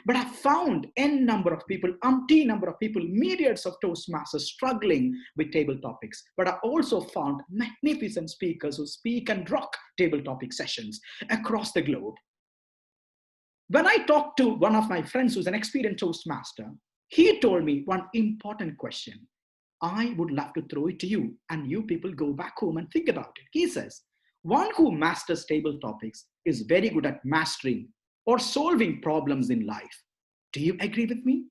But I've found n number of people, umpteen number of people, myriads of Toastmasters struggling with table topics. But I also found magnificent speakers who speak and rock table topic sessions across the globe. When I talked to one of my friends who's an experienced Toastmaster, he told me one important question. I would love to throw it to you, and you people go back home and think about it. He says, one who masters table topics is very good at mastering or solving problems in life. Do you agree with me?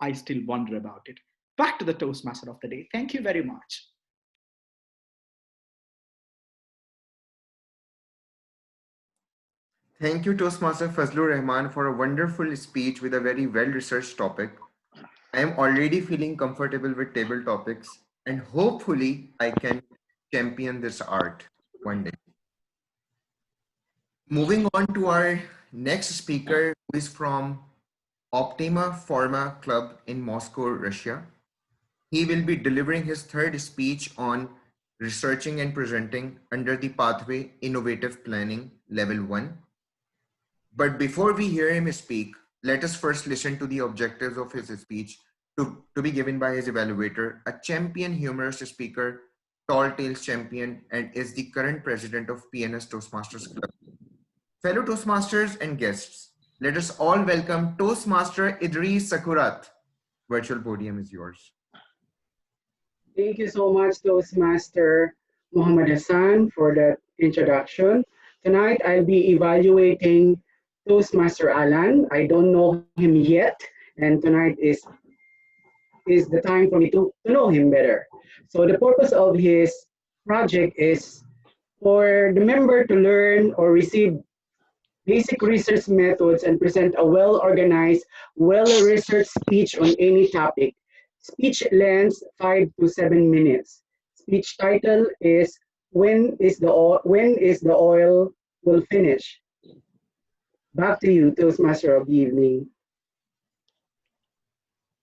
I still wonder about it. Back to the Toastmaster of the day. Thank you very much. Thank you, Toastmaster Fazlur Rahman, for a wonderful speech with a very well-researched topic. I am already feeling comfortable with table topics, and hopefully I can champion this art one day. Moving on to our next speaker, who is from Optima Pharma Club in Moscow, Russia. He will be delivering his third speech on researching and presenting under the pathway Innovative Planning Level 1. But before we hear him speak, let us first listen to the objectives of his speech to be given by his evaluator, a champion humorous speaker, Tall Tales champion, and is the current president of PNS Toastmasters Club. Fellow Toastmasters and guests, let us all welcome Toastmaster Idris Sakurat. Virtual podium is yours. Thank you so much, Toastmaster Mohammed Hassan, for that introduction. Tonight, I'll be evaluating Toastmaster Alan. I don't know him yet, and tonight is the time for me to know him better. So the purpose of his project is for the member to learn or receive basic research methods and present a well-organized, well-researched speech on any topic. Speech length 5 to 7 minutes. Speech title is when is the oil will finish. Back to you, Toastmaster of the evening.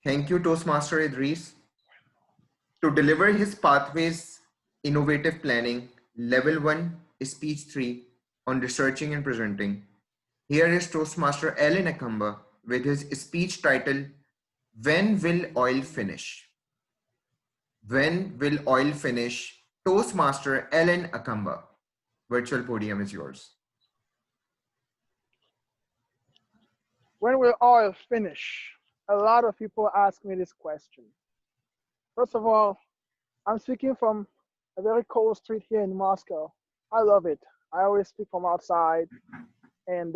Thank you, Toastmaster Idris. To deliver his Pathways Innovative Planning Level 1 Speech 3 on researching and presenting, here is Toastmaster Ellen Akamba with his speech title, When Will Oil Finish? When Will Oil Finish? Toastmaster Ellen Akamba. Virtual podium is yours. When will oil finish? A lot of people ask me this question. First of all, I'm speaking from a very cold street here in Moscow. I love it. I always speak from outside. And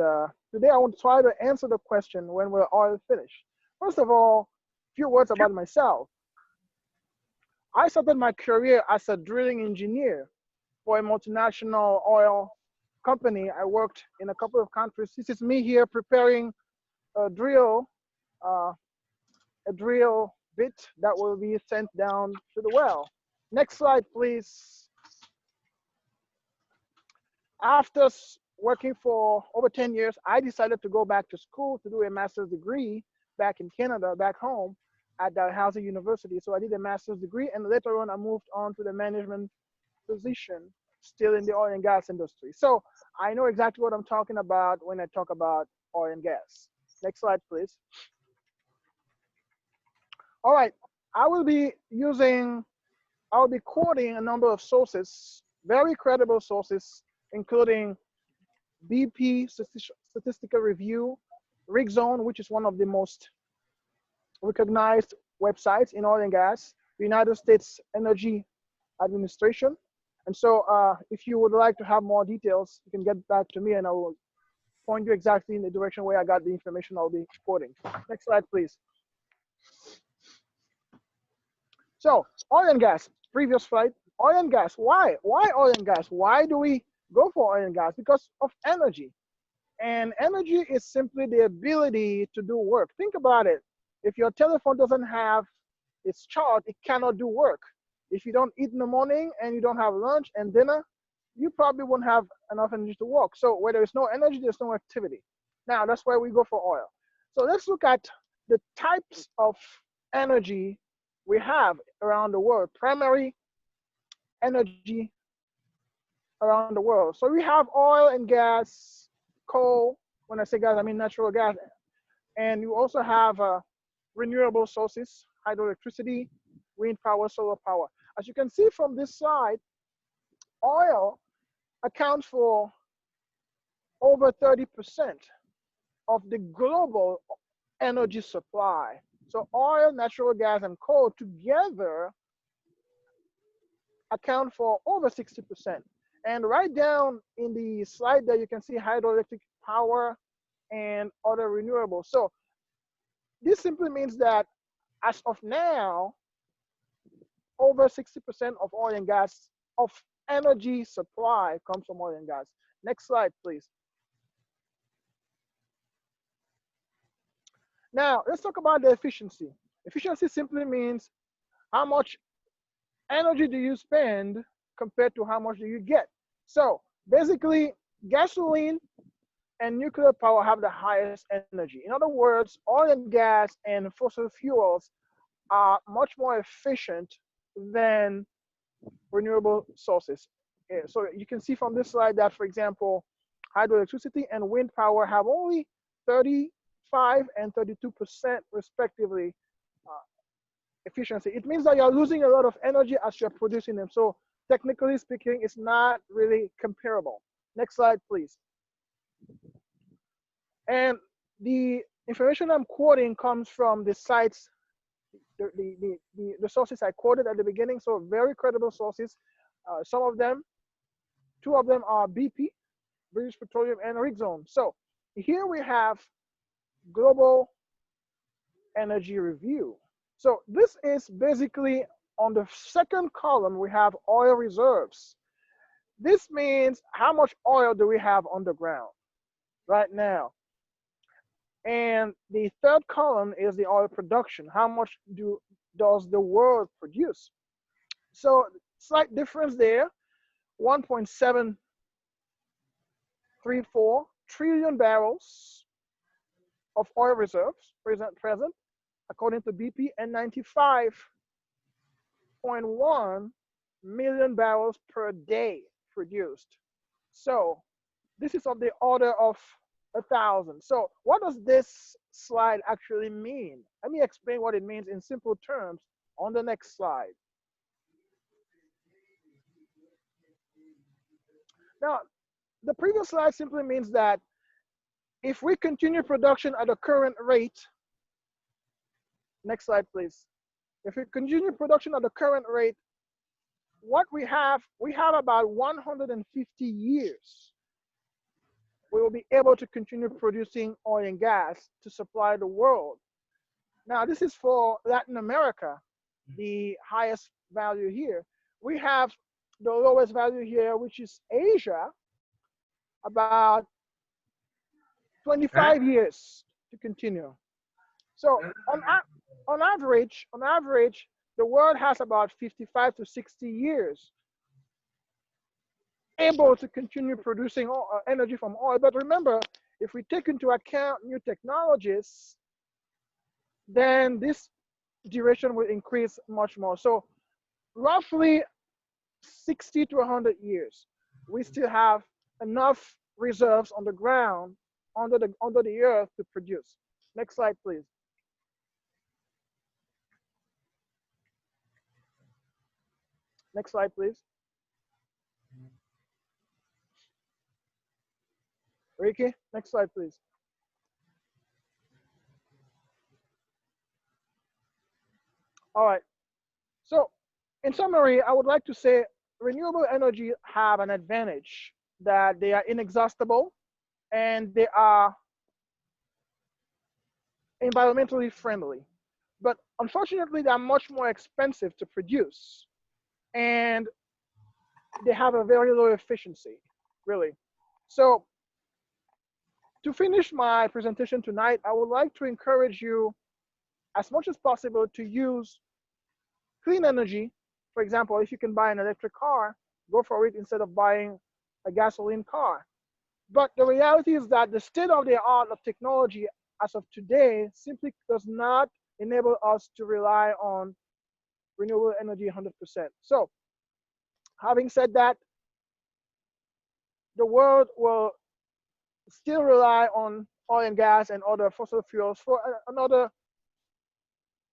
today I want to try to answer the question, when will oil finish? First of all, a few words about myself. I started my career as a drilling engineer for a multinational oil company. I worked in a couple of countries. This is me here preparing a drill bit that will be sent down to the well. Next slide, please. After working for over 10 years, I decided to go back to school to do a master's degree back in Canada, back home at Dalhousie University. So I did a master's degree, and later on I moved on to the management position, still in the oil and gas industry. So I know exactly what I'm talking about when I talk about oil and gas. Next slide, please. All right, I'll be quoting a number of sources, very credible sources, including BP Statistical Review, RigZone, which is one of the most recognized websites in oil and gas, the United States Energy Administration. And so if you would like to have more details, you can get back to me and I will point you exactly in the direction where I got the information I'll be quoting. Next slide, please. So oil and gas, previous slide, oil and gas. Why? Why oil and gas? Why do we go for oil and gas? Because of energy. And energy is simply the ability to do work. Think about it. If your telephone doesn't have its charge, it cannot do work. If you don't eat in the morning and you don't have lunch and dinner, you probably won't have enough energy to walk. So where there is no energy, there's no activity. Now, that's why we go for oil. So let's look at the types of energy we have around the world, primary energy around the world. So we have oil and gas, coal. When I say gas, I mean natural gas. And you also have renewable sources, hydroelectricity, wind power, solar power. As you can see from this slide, oil accounts for over 30% of the global energy supply. So oil, natural gas, and coal together account for over 60%. And right down in the slide there, you can see hydroelectric power and other renewables. So this simply means that as of now, over 60% of oil and gas, of energy supply comes from oil and gas. Next slide, please. Now, let's talk about the efficiency. Efficiency simply means how much energy do you spend compared to how much do you get. So basically, gasoline and nuclear power have the highest energy. In other words, oil and gas and fossil fuels are much more efficient than renewable sources. So you can see from this slide that, for example, hydroelectricity and wind power have only 35 and 32% respectively efficiency. It means that you're losing a lot of energy as you're producing them. So technically speaking, it's not really comparable. Next slide, please. And the information I'm quoting comes from the sites, the sources I quoted at the beginning. So very credible sources. Some of them, two of them are BP, British Petroleum, and RigZone. So here we have Global Energy Review. So this is basically on the second column, we have oil reserves. This means how much oil do we have underground right now? And the third column is the oil production. How much does the world produce? So slight difference there, 1.734 trillion barrels of oil reserves present, according to BP, and 95.1 million barrels per day produced. So this is of the order of 1,000. So what does this slide actually mean? Let me explain what it means in simple terms on the next slide. Now, the previous slide simply means that if we continue production at the current rate, next slide, please. If we continue production at the current rate, what we have about 150 years. We will be able to continue producing oil and gas to supply the world. Now, this is for Latin America, the highest value here. We have the lowest value here, which is Asia, about 25 years to continue. So on average, the world has about 55 to 60 years able to continue producing energy from oil. But remember, if we take into account new technologies, then this duration will increase much more. So roughly 60 to 100 years, we still have enough reserves on the ground, under the earth to produce. Next slide, please. Next slide, please. Ricky, next slide, please. All right. So, in summary, I would like to say renewable energy have an advantage that they are inexhaustible and they are environmentally friendly. But unfortunately, they are much more expensive to produce and they have a very low efficiency, really. So, to finish my presentation tonight, I would like to encourage you as much as possible to use clean energy. For example, if you can buy an electric car, go for it instead of buying a gasoline car. But the reality is that the state of the art of technology as of today simply does not enable us to rely on renewable energy 100%. So, having said that, the world will still rely on oil and gas and other fossil fuels for another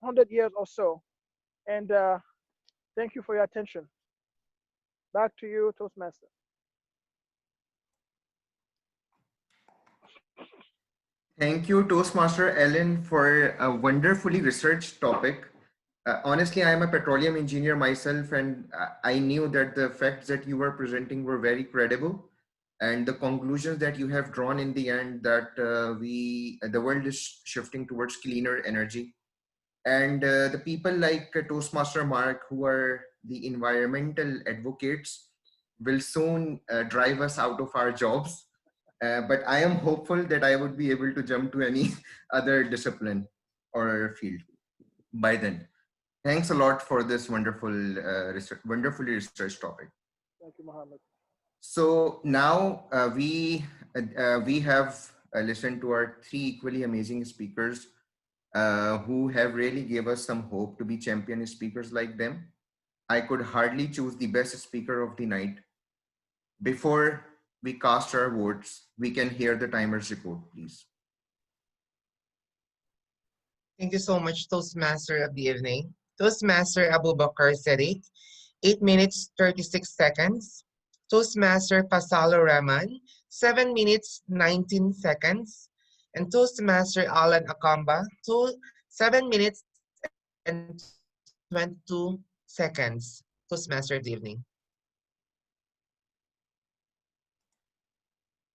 100 years or so. And thank you for your attention. Back to you, Toastmaster. Thank you, Toastmaster Ellen, for a wonderfully researched topic. Honestly, I am a petroleum engineer myself, and I knew that the facts that you were presenting were very credible. And the conclusions that you have drawn in the end that the world is shifting towards cleaner energy. And the people like Toastmaster Mark, who are the environmental advocates, will soon drive us out of our jobs. But I am hopeful that I would be able to jump to any other discipline or field by then. Thanks a lot for this wonderfully researched topic. Thank you, Mohammed. So now we have listened to our three equally amazing speakers who have really gave us some hope to be champion speakers like them. I could hardly choose the best speaker of the night. Before we cast our votes, we can hear the timer's report, please. Thank you so much, Toastmaster of the evening. Toastmaster Abu Bakr Sadiq, 8 minutes, 36 seconds. Toastmaster Pasalo Rahman, 7 minutes, 19 seconds. And Toastmaster Alan Akamba, 7 minutes and 22 seconds. Toastmaster of the evening.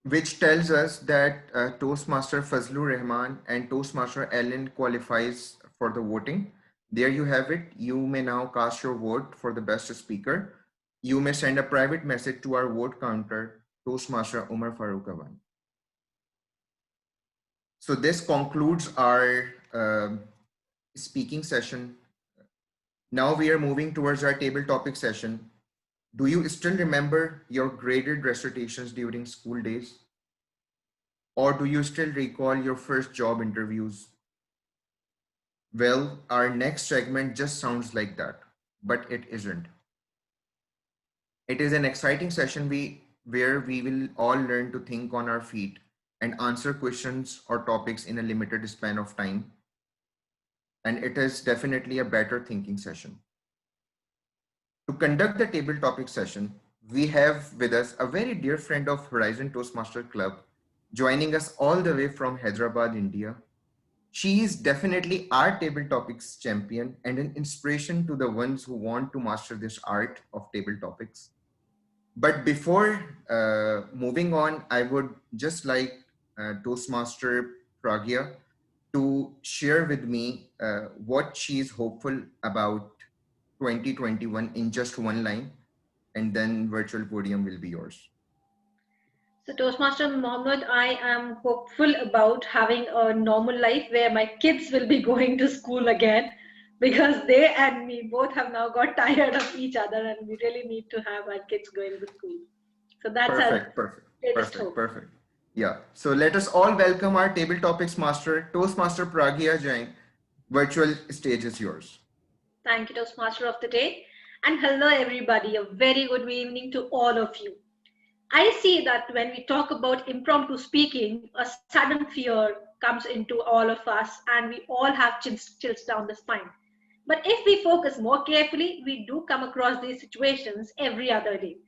Which tells us that Toastmaster Fazlur Rahman and Toastmaster Ellen qualifies for the voting. There you have it. You may now cast your vote for the best speaker. You may send a private message to our vote counter, Toastmaster Umar Farooq Awan. So this concludes our speaking session. Now we are moving towards our table topic session. Do you still remember your graded recitations during school days? Or do you still recall your first job interviews? Well, our next segment just sounds like that, but it isn't. It is an exciting session where we will all learn to think on our feet and answer questions or topics in a limited span of time. And it is definitely a better thinking session. To conduct the table topic session, we have with us a very dear friend of Horizon Toastmaster Club, joining us all the way from Hyderabad, India. She is definitely our table topics champion and an inspiration to the ones who want to master this art of table topics. But before moving on, I would just like Toastmaster Pragya to share with me what she is hopeful about 2021 in just one line, and then virtual podium will be yours. So Toastmaster Mohammed, I am hopeful about having a normal life where my kids will be going to school again, because they and me both have now got tired of each other and we really need to have our kids going to school. So that's Perfect. Yeah. So let us all welcome our table topics master, Toastmaster Pragya Jain. Virtual stage is yours. Thank you, Toastmaster of the day. And hello, everybody. A very good evening to all of you. I see that when we talk about impromptu speaking, a sudden fear comes into all of us and we all have chills down the spine. But if we focus more carefully, we do come across these situations every other day.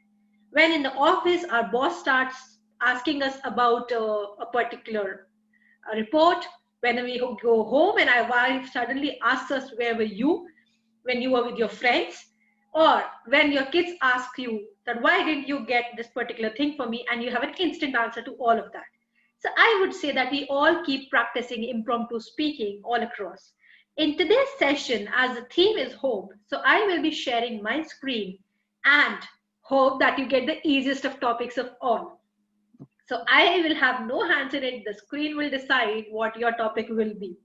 When in the office, our boss starts asking us about a particular report. When we go home and our wife suddenly asks us, where were you? when you were with your friends, or when your kids ask you that why didn't you get this particular thing for me, and you have an instant answer to all of that. So I would say that we all keep practicing impromptu speaking all across. In today's session, as the theme is hope, so I will be sharing my screen and hope that you get the easiest of topics of all. So I will have no hands in it. The screen will decide what your topic will be.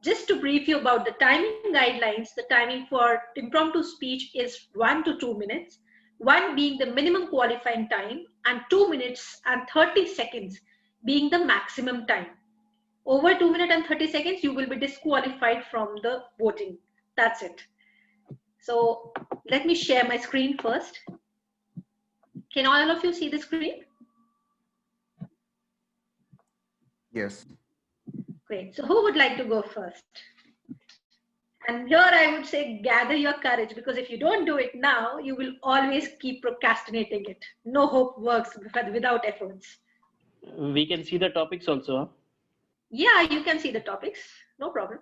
Just to brief you about the timing guidelines, the timing for impromptu speech is 1 to 2 minutes, 1 being the minimum qualifying time and 2 minutes and 30 seconds being the maximum time. Over 2 minutes and 30 seconds, you will be disqualified from the voting. That's it. So let me share my screen first. Can all of you see the screen? Yes. Great. So who would like to go first? And here I would say gather your courage, because if you don't do it now, you will always keep procrastinating it. No hope works without efforts. We can see the topics also. Huh? Yeah, you can see the topics. No problem.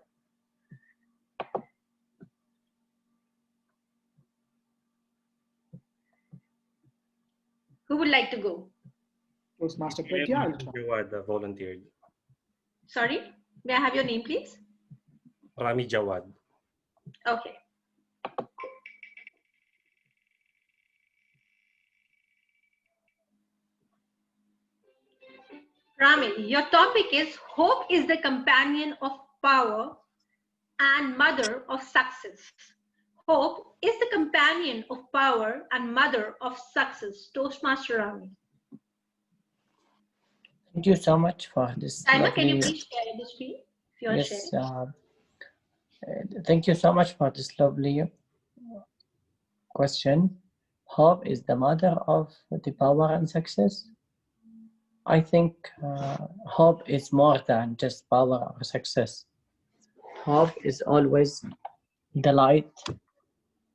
Who would like to go? Toastmaster Jawad volunteered. Sorry, may I have your name, please? Rami Jawad. Okay. Rami, your topic is hope is the companion of power and mother of success. Hope is the companion of power and mother of success. Toastmaster Rami. Thank you so much for this. Timer, can you please share the screen if you are Yes, sharing? thank you so much for this lovely question. Hope is the mother of the power and success. I think hope is more than just power or success. Hope is always the light,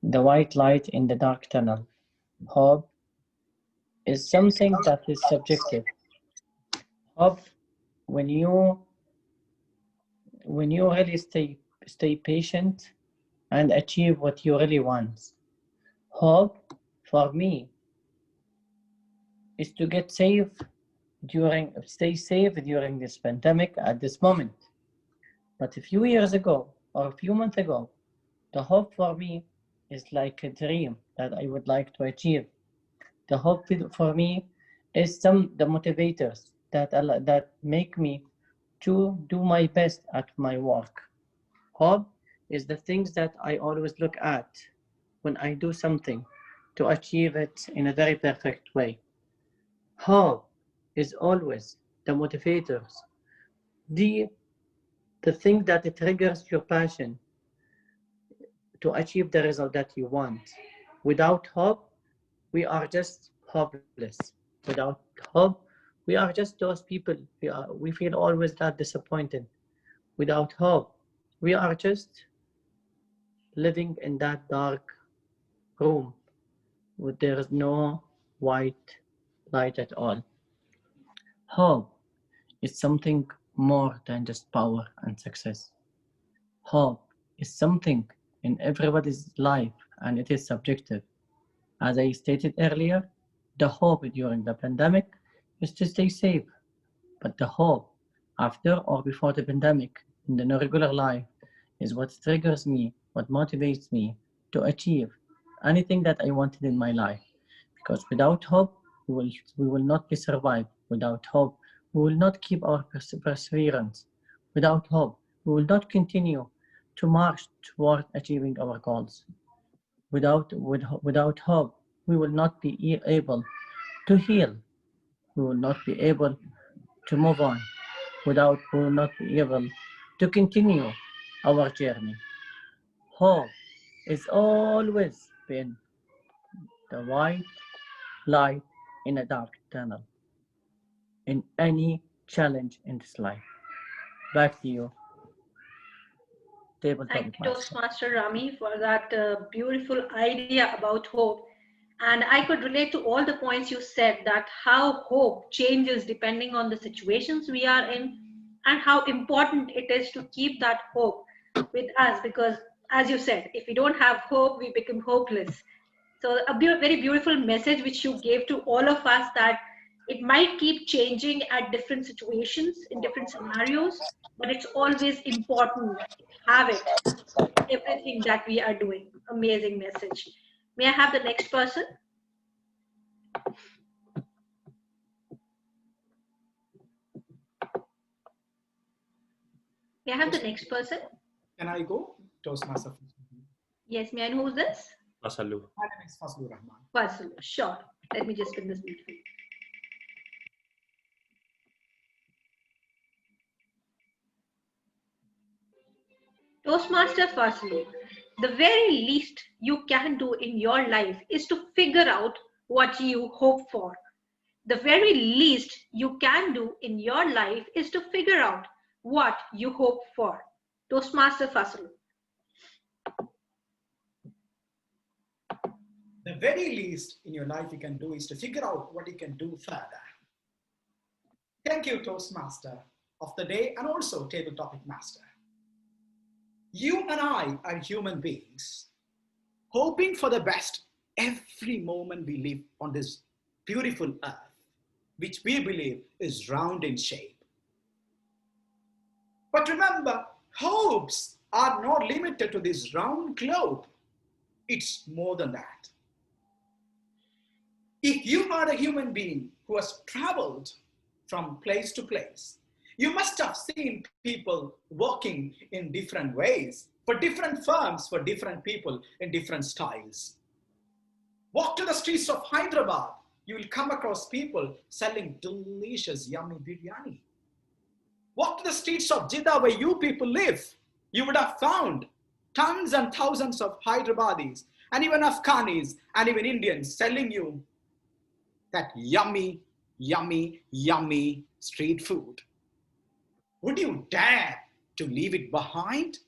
the white light in the dark tunnel. Hope is something that is subjective. Hope, when you really stay patient and achieve what you really want. Hope, for me, is to get safe stay safe during this pandemic at this moment. But a few years ago or a few months ago, the hope for me is like a dream that I would like to achieve. The hope for me is the motivators that make me to do my best at my work. Hope is the things that I always look at when I do something to achieve it in a very perfect way. Hope is always the motivators, the thing that it triggers your passion to achieve the result that you want. Without hope, we are just hopeless. Without hope, we are just those people. We feel always that disappointed. Without hope, we are just living in that dark room where there is no white light at all. Hope is something more than just power and success. Hope is something in everybody's life, and it is subjective. As I stated earlier, the hope during the pandemic is to stay safe, but the hope after or before the pandemic in the regular life is what triggers me, what motivates me to achieve anything that I wanted in my life. Because without hope, we will not be survived. Without hope, we will not keep our perseverance. Without hope, we will not continue to march toward achieving our goals. Without hope, we will not be able to heal. We will not be able to move on. We will not be able to continue our journey. Hope is always been the white light in a dark tunnel in any challenge in this life. Back to you. Thank you, Toastmaster Rami, for that beautiful idea about hope. And I could relate to all the points you said, that how hope changes depending on the situations we are in, and how important it is to keep that hope with us, because as you said, if we don't have hope, we become hopeless. So a very beautiful message which you gave to all of us, that it might keep changing at different situations, in different scenarios, but it's always important to have it in everything that we are doing. Amazing message. May I have the next person? May I have the next person? Can I go? Toastmaster. Yes, may I know who's this? Fasalu. My name is Fazlur Rahman. Fazlur, sure. Let me just pin this meeting. Toastmaster Fazlur, the very least you can do in your life is to figure out what you hope for. The very least you can do in your life is to figure out what you hope for. Toastmaster Fazlur. The very least in your life you can do is to figure out what you can do further. Thank you, Toastmaster of the day and also Table Topic Master. You and I are human beings, hoping for the best every moment we live on this beautiful earth, which we believe is round in shape. But remember, hopes are not limited to this round globe. It's more than that. If you are a human being who has traveled from place to place, you must have seen people working in different ways, for different firms, for different people in different styles. Walk to the streets of Hyderabad, you will come across people selling delicious, yummy biryani. Walk to the streets of Jeddah where you people live, you would have found tons and thousands of Hyderabadis and even Afghanis and even Indians selling you that yummy, yummy, yummy street food. Would you dare to leave it behind?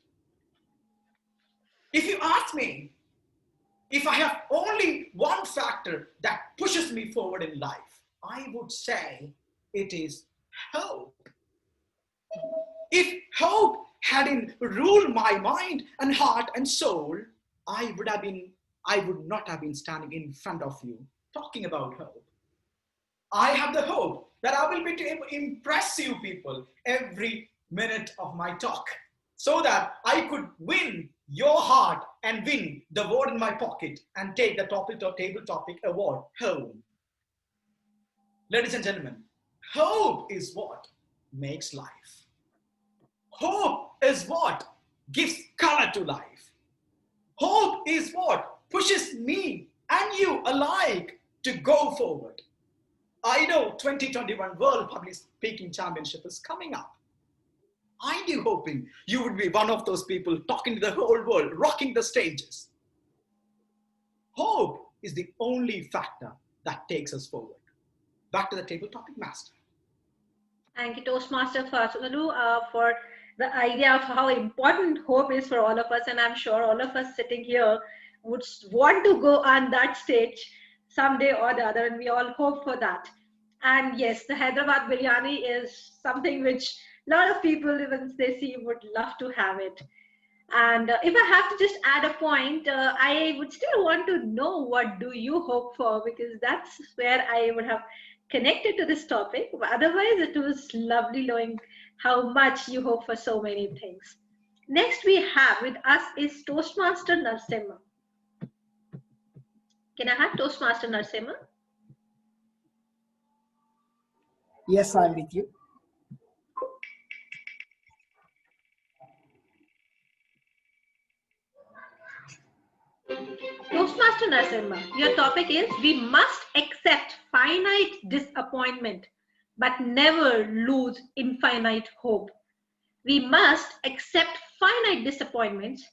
If you ask me, if I have only one factor that pushes me forward in life, I would say it is hope. If hope hadn't ruled my mind and heart and soul, I would not have been standing in front of you talking about hope. I have the hope that I will be able to impress you people every minute of my talk, so that I could win your heart and win the word in my pocket and take the Table Topic Award home. Ladies and gentlemen, hope is what makes life. Hope is what gives color to life. Hope is what pushes me and you alike to go forward. I know 2021 World Public Speaking Championship is coming up. I do hoping you would be one of those people talking to the whole world, rocking the stages. Hope is the only factor that takes us forward. Back to the Table Topic Master. Thank you, Toastmaster Fazlur, for the idea of how important hope is for all of us. And I'm sure all of us sitting here would want to go on that stage someday or the other, and we all hope for that. And yes, the Hyderabad biryani is something which a lot of people, even they see, would love to have it. And if I have to just add a point, I would still want to know what do you hope for, because that's where I would have connected to this topic. Otherwise, it was lovely knowing how much you hope for so many things. Next we have with us is Toastmaster Narasimha. Can I have Toastmaster Narasimha? Yes, I'm with you. Toastmaster Narasimha, your topic is we must accept finite disappointment but never lose infinite hope. We must accept finite disappointments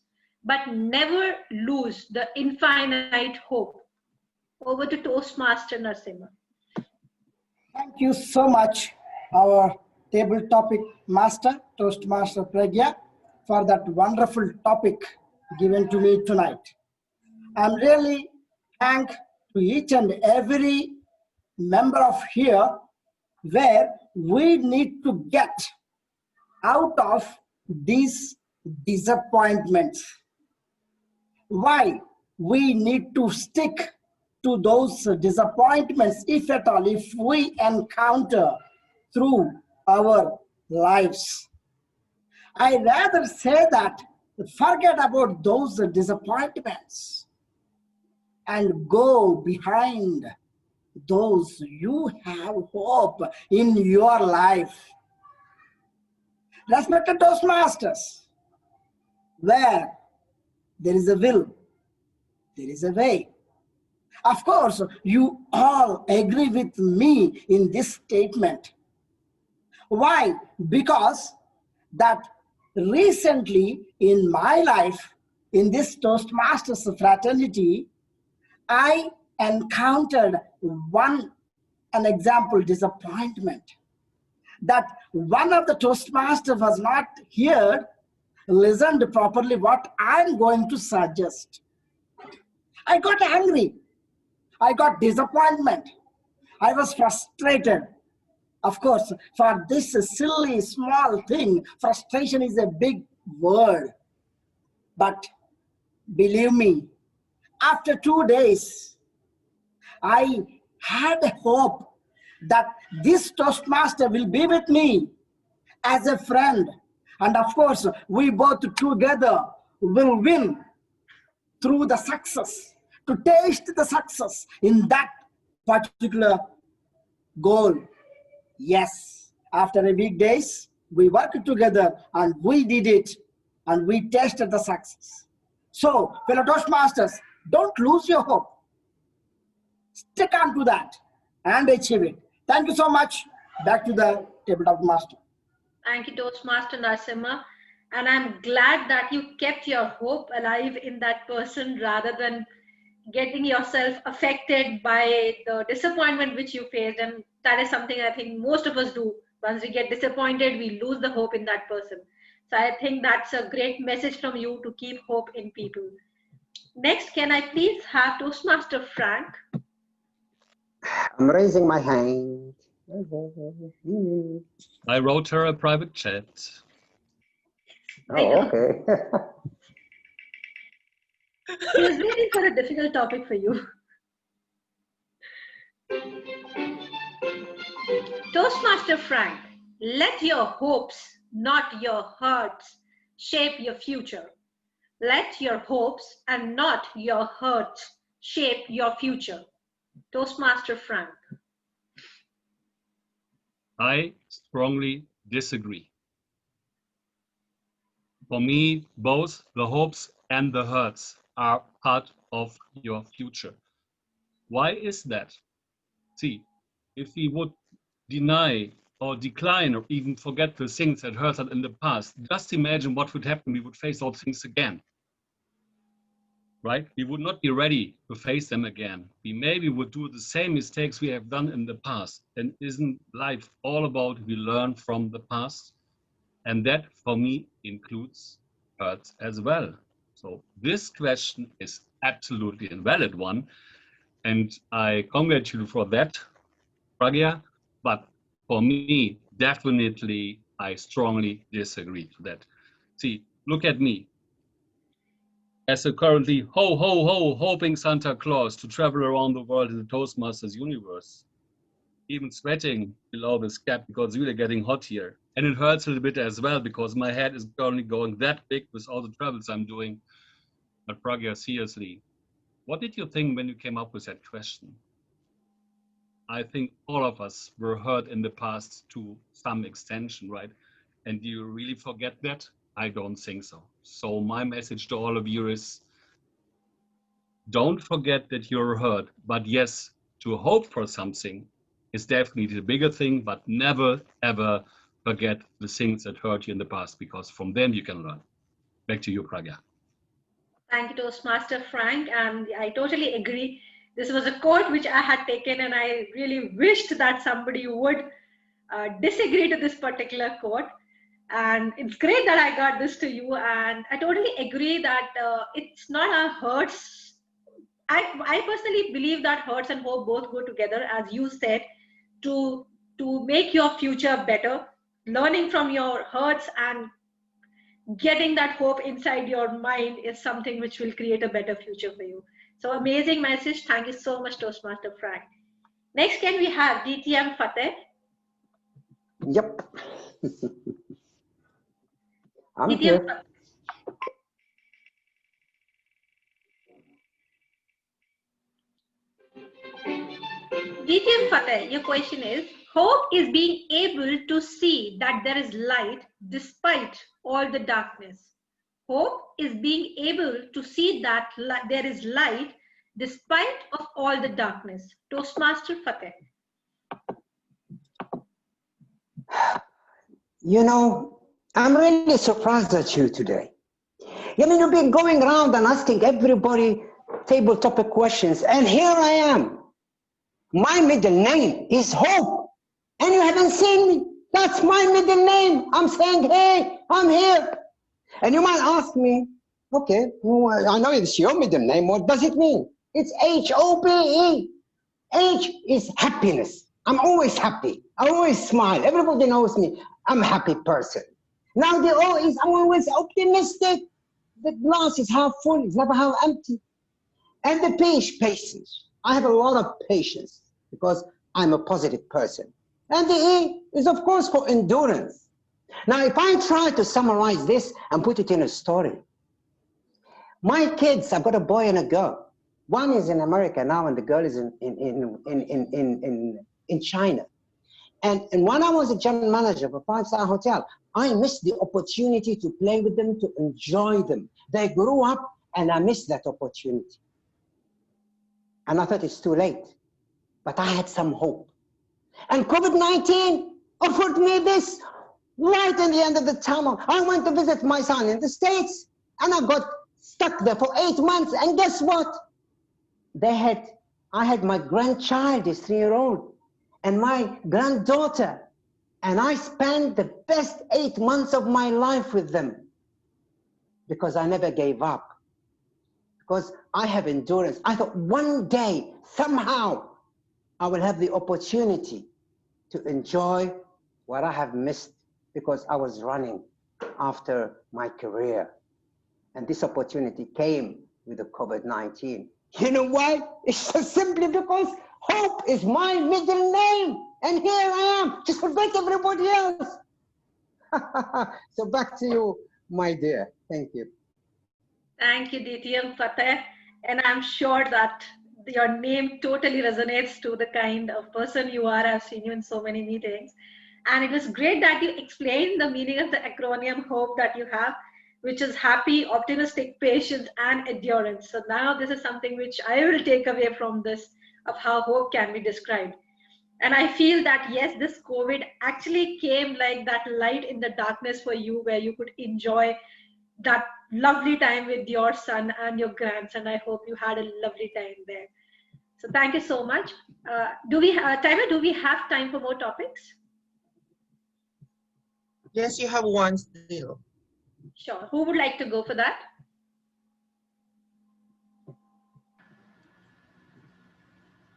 but never lose the infinite hope. Over to Toastmaster Narasimha. Thank you so much, our Table Topic Master, Toastmaster Pragya, for that wonderful topic given to me tonight. I'm really thankful to each and every member of here, where we need to get out of these disappointments. why we need to stick to those disappointments, if at all, if we encounter through our lives. I rather say that forget about those disappointments and go behind those. You have hope in your life. Respected Toastmasters, where there is a will, there is a way. Of course, you all agree with me in this statement. Why? Because that recently in my life, in this Toastmasters fraternity, I encountered an example disappointment, that one of the Toastmasters was not here, listened properly what I'm going to suggest. I got angry. I got disappointment. I was frustrated. Of course, for this silly small thing, frustration is a big word. But believe me, after 2 days, I had hope that this Toastmaster will be with me as a friend. And of course, we both together will win through the success, to taste the success in that particular goal. Yes, after a week days, we worked together and we did it and we tasted the success. So, fellow Toastmasters, don't lose your hope. Stick on to that and achieve it. Thank you so much. Back to the tabletop master. Thank you, Toastmaster Narasimha. And I'm glad that you kept your hope alive in that person rather than getting yourself affected by the disappointment which you faced. And that is something I think most of us do. Once we get disappointed, we lose the hope in that person. So I think that's a great message from you to keep hope in people. Next, can I please have Toastmaster Frank? I'm raising my hand. I wrote her a private chat. Oh, okay. He was waiting for a difficult topic for you. Toastmaster Frank, let your hopes, not your hurts, shape your future. Let your hopes and not your hurts shape your future. Toastmaster Frank. I strongly disagree. For me, both the hopes and the hurts are part of your future. Why is that? See, if we would deny or decline or even forget the things that hurt us in the past, just imagine what would happen. We would face those things again, right? We would not be ready to face them again. We maybe would do the same mistakes we have done in the past. And isn't life all about we learn from the past? And that, for me, includes hurts as well. So this question is absolutely a valid one. And I congratulate you for that, Pragya. But for me, definitely, I strongly disagree to that. See, look at me. As a currently hoping Santa Claus to travel around the world in the Toastmasters universe. Even sweating below this cap because it's really getting hot here. And it hurts a little bit as well because my head is currently going that big with all the travels I'm doing. But Pragya, seriously, what did you think when you came up with that question? I think all of us were hurt in the past to some extension, right? And do you really forget that? I don't think so. So my message to all of you is, don't forget that you're hurt, but yes, to hope for something is definitely the bigger thing, but never, ever forget the things that hurt you in the past, because from them you can learn. Back to you, Pragya. Thank you, Toastmaster Frank. And I totally agree. This was a quote which I had taken, and I really wished that somebody would disagree to this particular quote. And it's great that I got this to you. And I totally agree that it's not our hurts. I personally believe that hurts and hope both go together, as you said, to make your future better, learning from your hurts and getting that hope inside your mind is something which will create a better future for you. So amazing message. Thank you so much, Toastmaster Frank. Next, can we have DTM Fateh? Yep. I'm DTM here. Fateh. DTM Fateh, your question is, hope is being able to see that there is light despite all the darkness. Hope is being able to see that there is light despite of all the darkness. Toastmaster Fateh. You know, I'm really surprised at you today. You mean, you've been going around and asking everybody table topic questions, and here I am. My middle name is Hope, and you haven't seen me. That's my middle name. I'm saying, hey, I'm here. And you might ask me, okay, well, I know it's your middle name. What does it mean? It's H-O-P-E. H is happiness. I'm always happy. I always smile. Everybody knows me. I'm a happy person. Now the O is I'm always optimistic. The glass is half full, it's never half empty. And the P is patience. I have a lot of patience because I'm a positive person. And the E is, of course, for endurance. Now, if I try to summarize this and put it in a story, my kids, I've got a boy and a girl. One is in America now, and the girl is in China. And when I was a general manager of a five-star hotel, I missed the opportunity to play with them, to enjoy them. They grew up, and I missed that opportunity. And I thought it's too late, but I had some hope. And COVID-19 offered me this light in the end of the tunnel. I went to visit my son in the States, and I got stuck there for 8 months. And guess what? I had my grandchild, his 3-year-old, and my granddaughter. And I spent the best 8 months of my life with them because I never gave up. Because I have endurance. I thought one day, somehow, I will have the opportunity to enjoy what I have missed because I was running after my career. And this opportunity came with the COVID-19. You know why? It's just simply because Hope is my middle name. And here I am. Just forget everybody else. So back to you, my dear. Thank you. Thank you, DTM Fateh. And I'm sure that your name totally resonates to the kind of person you are. I've seen you in so many meetings. And it was great that you explained the meaning of the acronym HOPE that you have, which is happy, optimistic, patient, and endurance. So now this is something which I will take away from this of how hope can be described. And I feel that, yes, this COVID actually came like that light in the darkness for you, where you could enjoy that lovely time with your son and your grandson. I hope you had a lovely time there. So thank you so much. Timer, do we have time for more topics? Yes, you have one still. Sure. Who would like to go for that?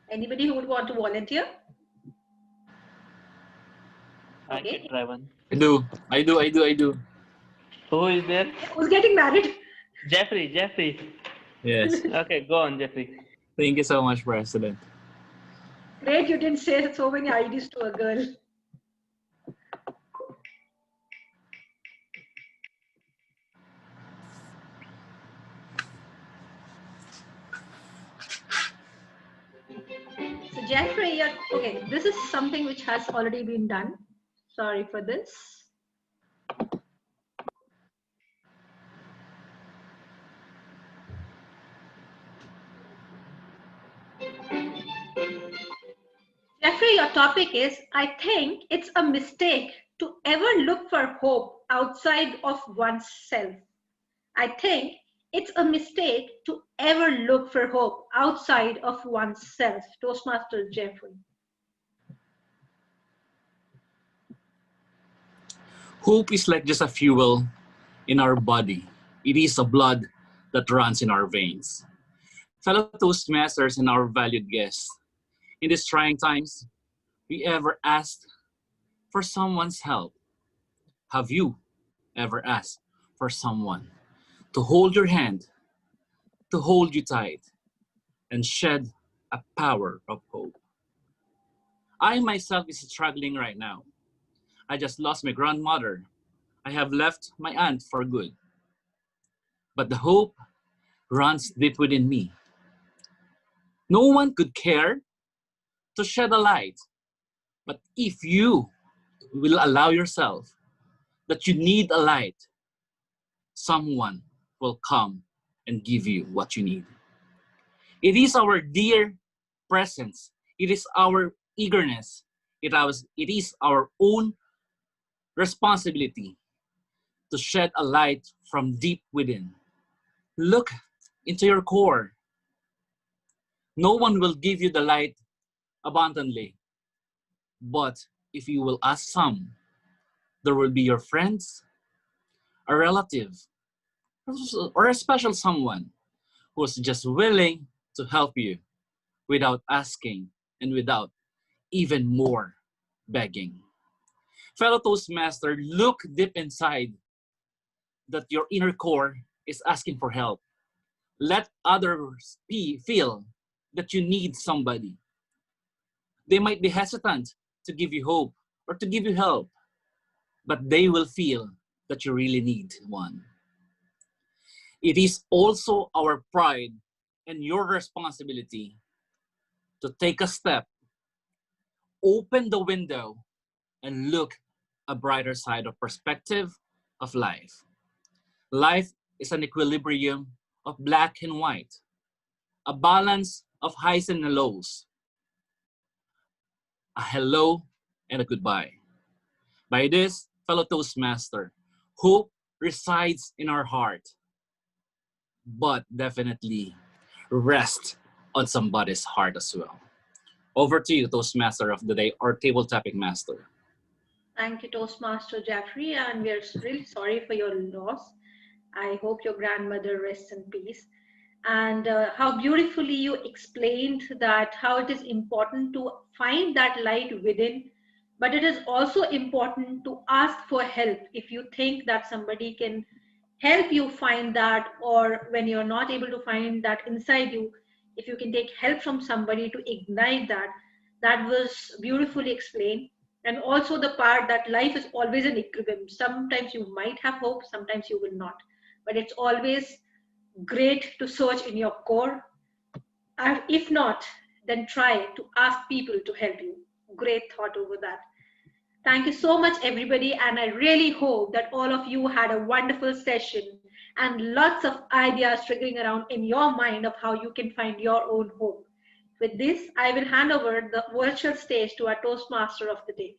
Anybody who would want to volunteer? I can try one. I do. Who is there? Who's getting married? Jeffrey. Yes. Okay, go on, Jeffrey. Thank you so much, President. Great, you didn't say so many IDs to a girl. So Jeffrey, okay, this is something which has already been done. Sorry for this. Jeffrey, your topic is, I think it's a mistake to ever look for hope outside of oneself. I think it's a mistake to ever look for hope outside of oneself. Toastmaster Jeffrey. Hope is like just a fuel in our body. It is a blood that runs in our veins. Fellow Toastmasters and our valued guests, in these trying times, we ever asked for someone's help? Have you ever asked for someone to hold your hand, to hold you tight, and shed a power of hope. I myself is struggling right now. I just lost my grandmother. I have left my aunt for good. But the hope runs deep within me. No one could care to shed a light. But if you will allow yourself that you need a light, someone will come and give you what you need. It is our dear presence. It is our eagerness. It is our own responsibility to shed a light from deep within. Look into your core. No one will give you the light abundantly. But if you will ask some, there will be your friends, a relative, or a special someone who's just willing to help you without asking and without even more begging. Fellow Toastmaster, look deep inside that your inner core is asking for help. Let others feel that you need somebody. They might be hesitant to give you hope or to give you help, but they will feel that you really need one. It is also our pride and your responsibility to take a step, open the window, and look a brighter side of perspective of life. Life is an equilibrium of black and white, a balance of highs and lows, a hello and a goodbye. By this, fellow Toastmaster, hope resides in our heart, but definitely rest on somebody's heart as well. Over to you, Toastmaster of the day or table topic master. Thank you, Toastmaster Jeffrey, and we are really sorry for your loss. I hope your grandmother rests in peace. And how beautifully you explained that how it is important to find that light within, but it is also important to ask for help if you think that somebody can help you find that, or when you're not able to find that inside you, if you can take help from somebody to ignite that. That was beautifully explained. And also the part that life is always an equilibrium. Sometimes you might have hope, sometimes you will not, but it's always great to search in your core. If not, then try to ask people to help you. Great thought over that. Thank you so much, everybody, and I really hope that all of you had a wonderful session and lots of ideas triggering around in your mind of how you can find your own hope. With this, I will hand over the virtual stage to our Toastmaster of the day.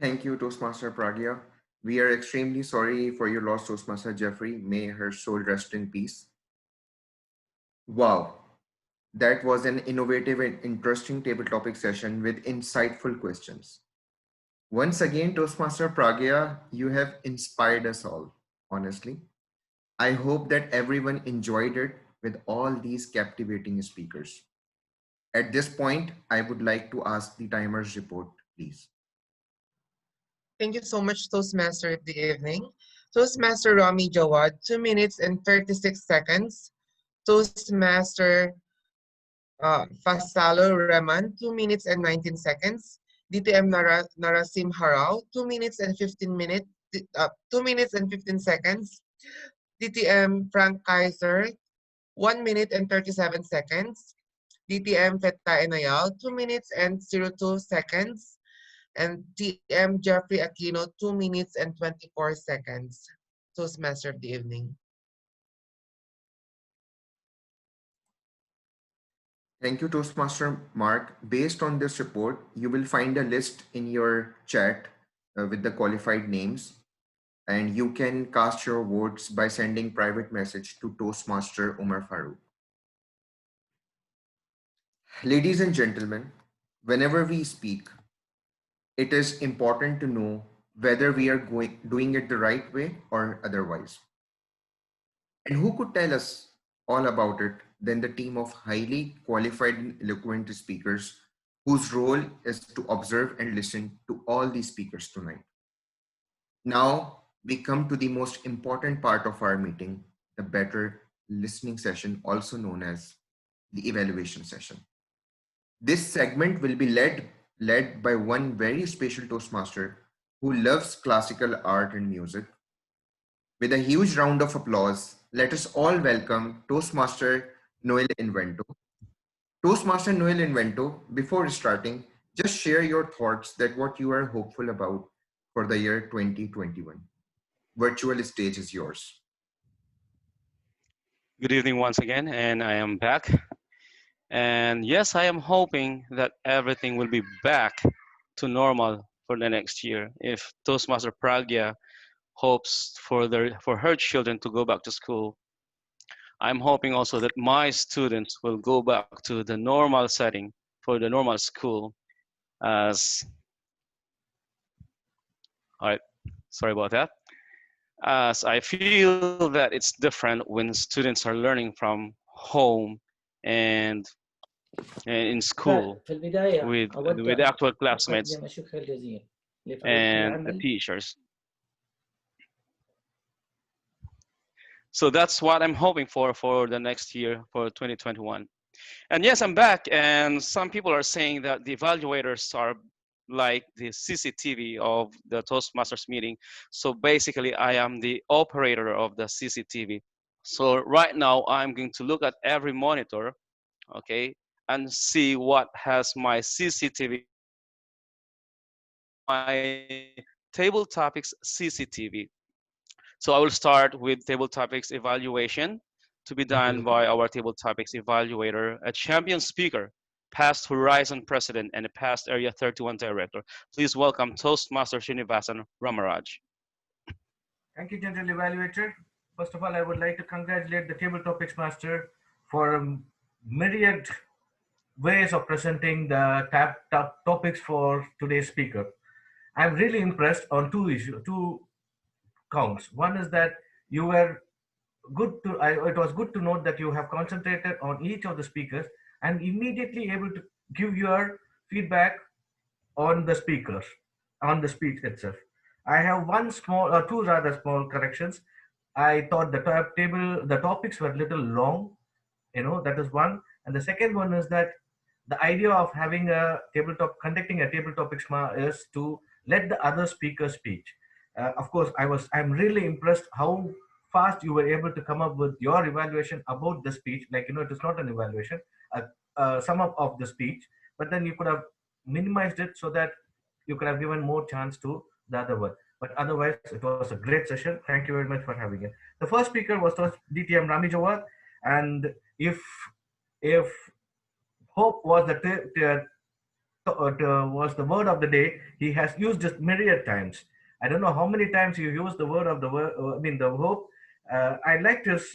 Thank you, Toastmaster Pragya. We are extremely sorry for your loss, Toastmaster Jeffrey. May her soul rest in peace. Wow, that was an innovative and interesting table topic session with insightful questions. Once again, Toastmaster Pragya, you have inspired us all, honestly. I hope that everyone enjoyed it with all these captivating speakers. At this point, I would like to ask the timer's report, please. Thank you so much, Toastmaster of the evening. Toastmaster Rami Jawad, 2 minutes and 36 seconds. Toastmaster Fasalo Rahman, 2 minutes and 19 seconds. Dtm Nashima Rao, 2 minutes and 2 minutes and 15 seconds. Dtm Frank Kaiser, 1 minute and 37 seconds. Dtm Fetta Enayal, 2 minutes and 02 seconds. And Dtm Jeffrey Aquino, 2 minutes and 24 seconds. Toastmaster of the evening. Thank you, Toastmaster Mark. Based on this report, you will find a list in your chat with the qualified names, and you can cast your votes by sending private message to Toastmaster Umar Farooq. Ladies and gentlemen, whenever we speak, it is important to know whether we are doing it the right way or otherwise. And who could tell us all about it than the team of highly qualified and eloquent speakers whose role is to observe and listen to all these speakers tonight. Now we come to the most important part of our meeting, the better listening session, also known as the evaluation session. This segment will be led by one very special Toastmaster who loves classical art and music. With a huge round of applause, let us all welcome Toastmaster Noel Invento. Toastmaster Noel Invento, before starting, just share your thoughts that what you are hopeful about for the year 2021. Virtual stage is yours. Good evening once again, and I am back. And yes, I am hoping that everything will be back to normal for the next year. If Toastmaster Pragya hopes for her children to go back to school, I'm hoping also that my students will go back to the normal setting for the normal school. As all right, sorry about that. As I feel that it's different when students are learning from home and in school في البداية with actual classmates أقدم الشكر الجزيل لفريق and the العمل. teachers. So that's what I'm hoping for the next year, for 2021. And yes, I'm back, and some people are saying that the evaluators are like the CCTV of the Toastmasters meeting. So basically, I am the operator of the CCTV. So right now, I'm going to look at every monitor, okay, and see what has my CCTV, my table topics CCTV. So I will start with table topics evaluation to be done by our table topics evaluator, a champion speaker, past Horizon president, and a past Area 31 director. Please welcome Toastmaster Srinivasan Ramaraj. Thank you, General Evaluator. First of all, I would like to congratulate the Table Topics Master for myriad ways of presenting the topics for today's speaker. I'm really impressed on two counts. One is that you were it was good to note that you have concentrated on each of the speakers and immediately able to give your feedback on the speakers, on the speech itself. I have two rather small corrections. I thought the topics were a little long, that is one. And the second one is that the idea of having conducting a table topics is to let the other speakers speak. Of course, I'm really impressed how fast you were able to come up with your evaluation about the speech. Like, it is not an evaluation, a sum up of the speech, but then you could have minimized it so that you could have given more chance to the other one. But otherwise, it was a great session. Thank you very much for having it. The first speaker was Dtm Nashima, and if hope was was the word of the day, he has used it myriad times. I don't know how many times you used the word of the the hope. I liked his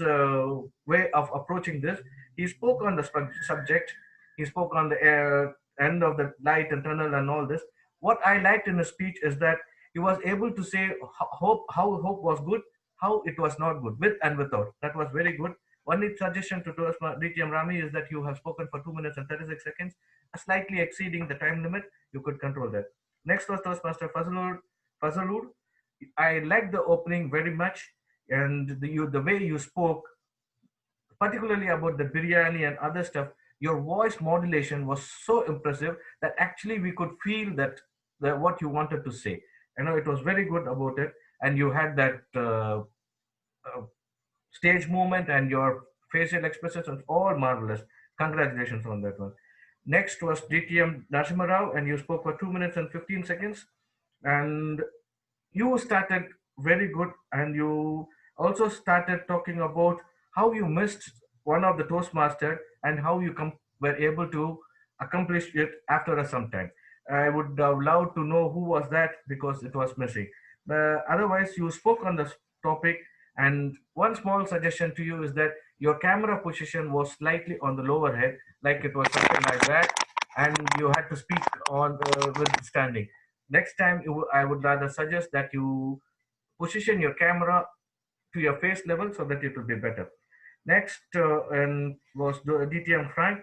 way of approaching this. He spoke on the subject. He spoke on the end of the light and tunnel and all this. What I liked in his speech is that he was able to say how hope was good, how it was not good, with and without. That was very good. One suggestion to Dtm Rami is that you have spoken for 2 minutes and 36 seconds, slightly exceeding the time limit. You could control that. Next was Toastmaster Fazalur. I liked the opening very much, and the way you spoke, particularly about the biryani and other stuff. Your voice modulation was so impressive that actually we could feel that what you wanted to say. It was very good about it, and you had that stage movement and your facial expressions was all marvelous. Congratulations on that one. Next was Dtm Nashima Rao, and you spoke for 2 minutes and 15 seconds. And you started very good, and you also started talking about how you missed one of the Toastmaster and how you were able to accomplish it after some time. I would have loved to know who was that because it was missing. Otherwise, you spoke on the topic, and one small suggestion to you is that your camera position was slightly on the lower head, like it was something like that, and you had to speak on with standing. Next time, I would rather suggest that you position your camera to your face level so that it will be better. Next was Dtm Frank.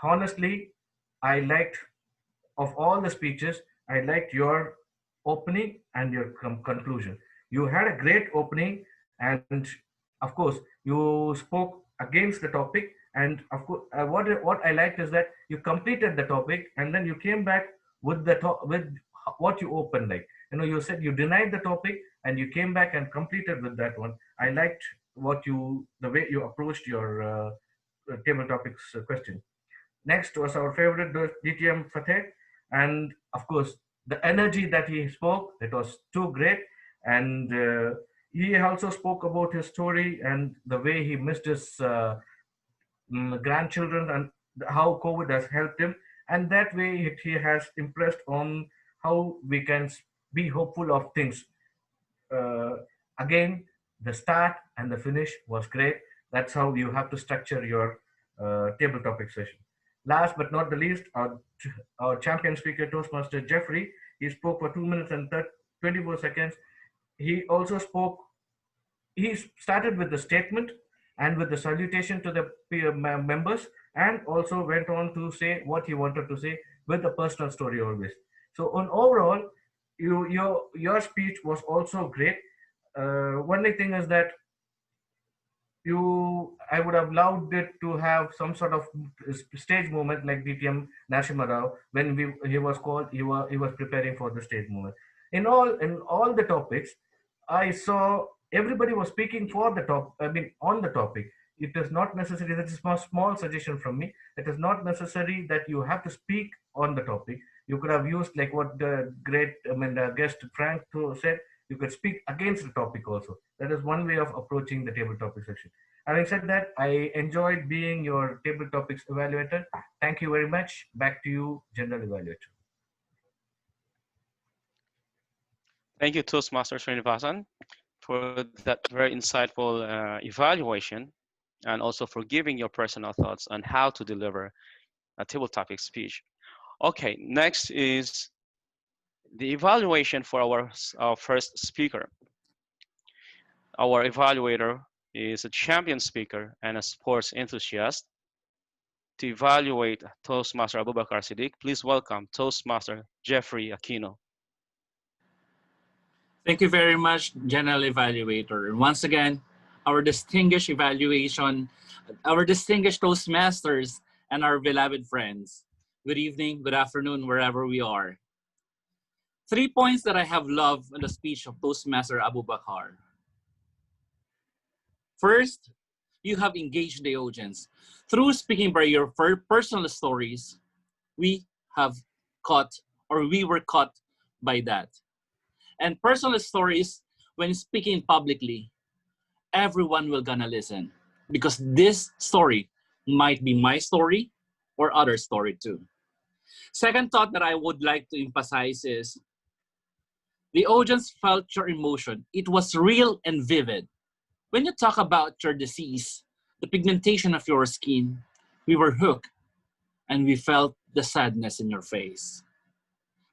Honestly, I liked, of all the speeches, I liked your opening and your conclusion. You had a great opening, and of course, you spoke against the topic. And of course, what I liked is that you completed the topic, and then you came back with with what you opened. Like, you know, you said you denied the topic, and you came back and completed with that one. I liked the way you approached your table topics question. Next was our favorite DTM Fateh, and of course the energy that he spoke, it was too great. And he also spoke about his story and the way he missed his grandchildren and how COVID has helped him. And that way he has impressed on how we can be hopeful of things. Again, the start and the finish was great. That's how you have to structure your table topic session. Last but not the least, our champion speaker, Toastmaster Jeffrey, he spoke for 2 minutes and 24 seconds. He also spoke, he started with the statement and with the salutation to the members, and also went on to say what he wanted to say with a personal story always. So on overall, your speech was also great. Only thing is that I would have loved it to have some sort of stage moment like Dtm Nashima Rao. When he was called, he was preparing for the stage moment. In all the topics, I saw everybody was speaking on the topic. It is not necessary. That's a small suggestion from me. It is not necessary that you have to speak on the topic. You could have used like what the guest Frank said. You could speak against the topic also. That is one way of approaching the table topic section. Having said that, I enjoyed being your table topics evaluator. Thank you very much. Back to you, General Evaluator. Thank you, Toastmaster Srinivasan, for that very insightful evaluation, and also for giving your personal thoughts on how to deliver a table topic speech. Okay, next is the evaluation for our first speaker. Our evaluator is a champion speaker and a sports enthusiast. To evaluate Toastmaster Abubakar Siddiq, please welcome Toastmaster Jeffrey Aquino. Thank you very much, General Evaluator. Once again, our distinguished Toastmasters, and our beloved friends. Good evening, good afternoon, wherever we are. 3 points that I have loved in the speech of Toastmaster Abubakar. First, you have engaged the audience. Through speaking by your personal stories, we were caught by that. And personal stories, when speaking publicly, everyone will gonna listen, because this story might be my story or other story too. Second thought that I would like to emphasize is the audience felt your emotion. It was real and vivid. When you talk about your disease, the pigmentation of your skin, we were hooked and we felt the sadness in your face.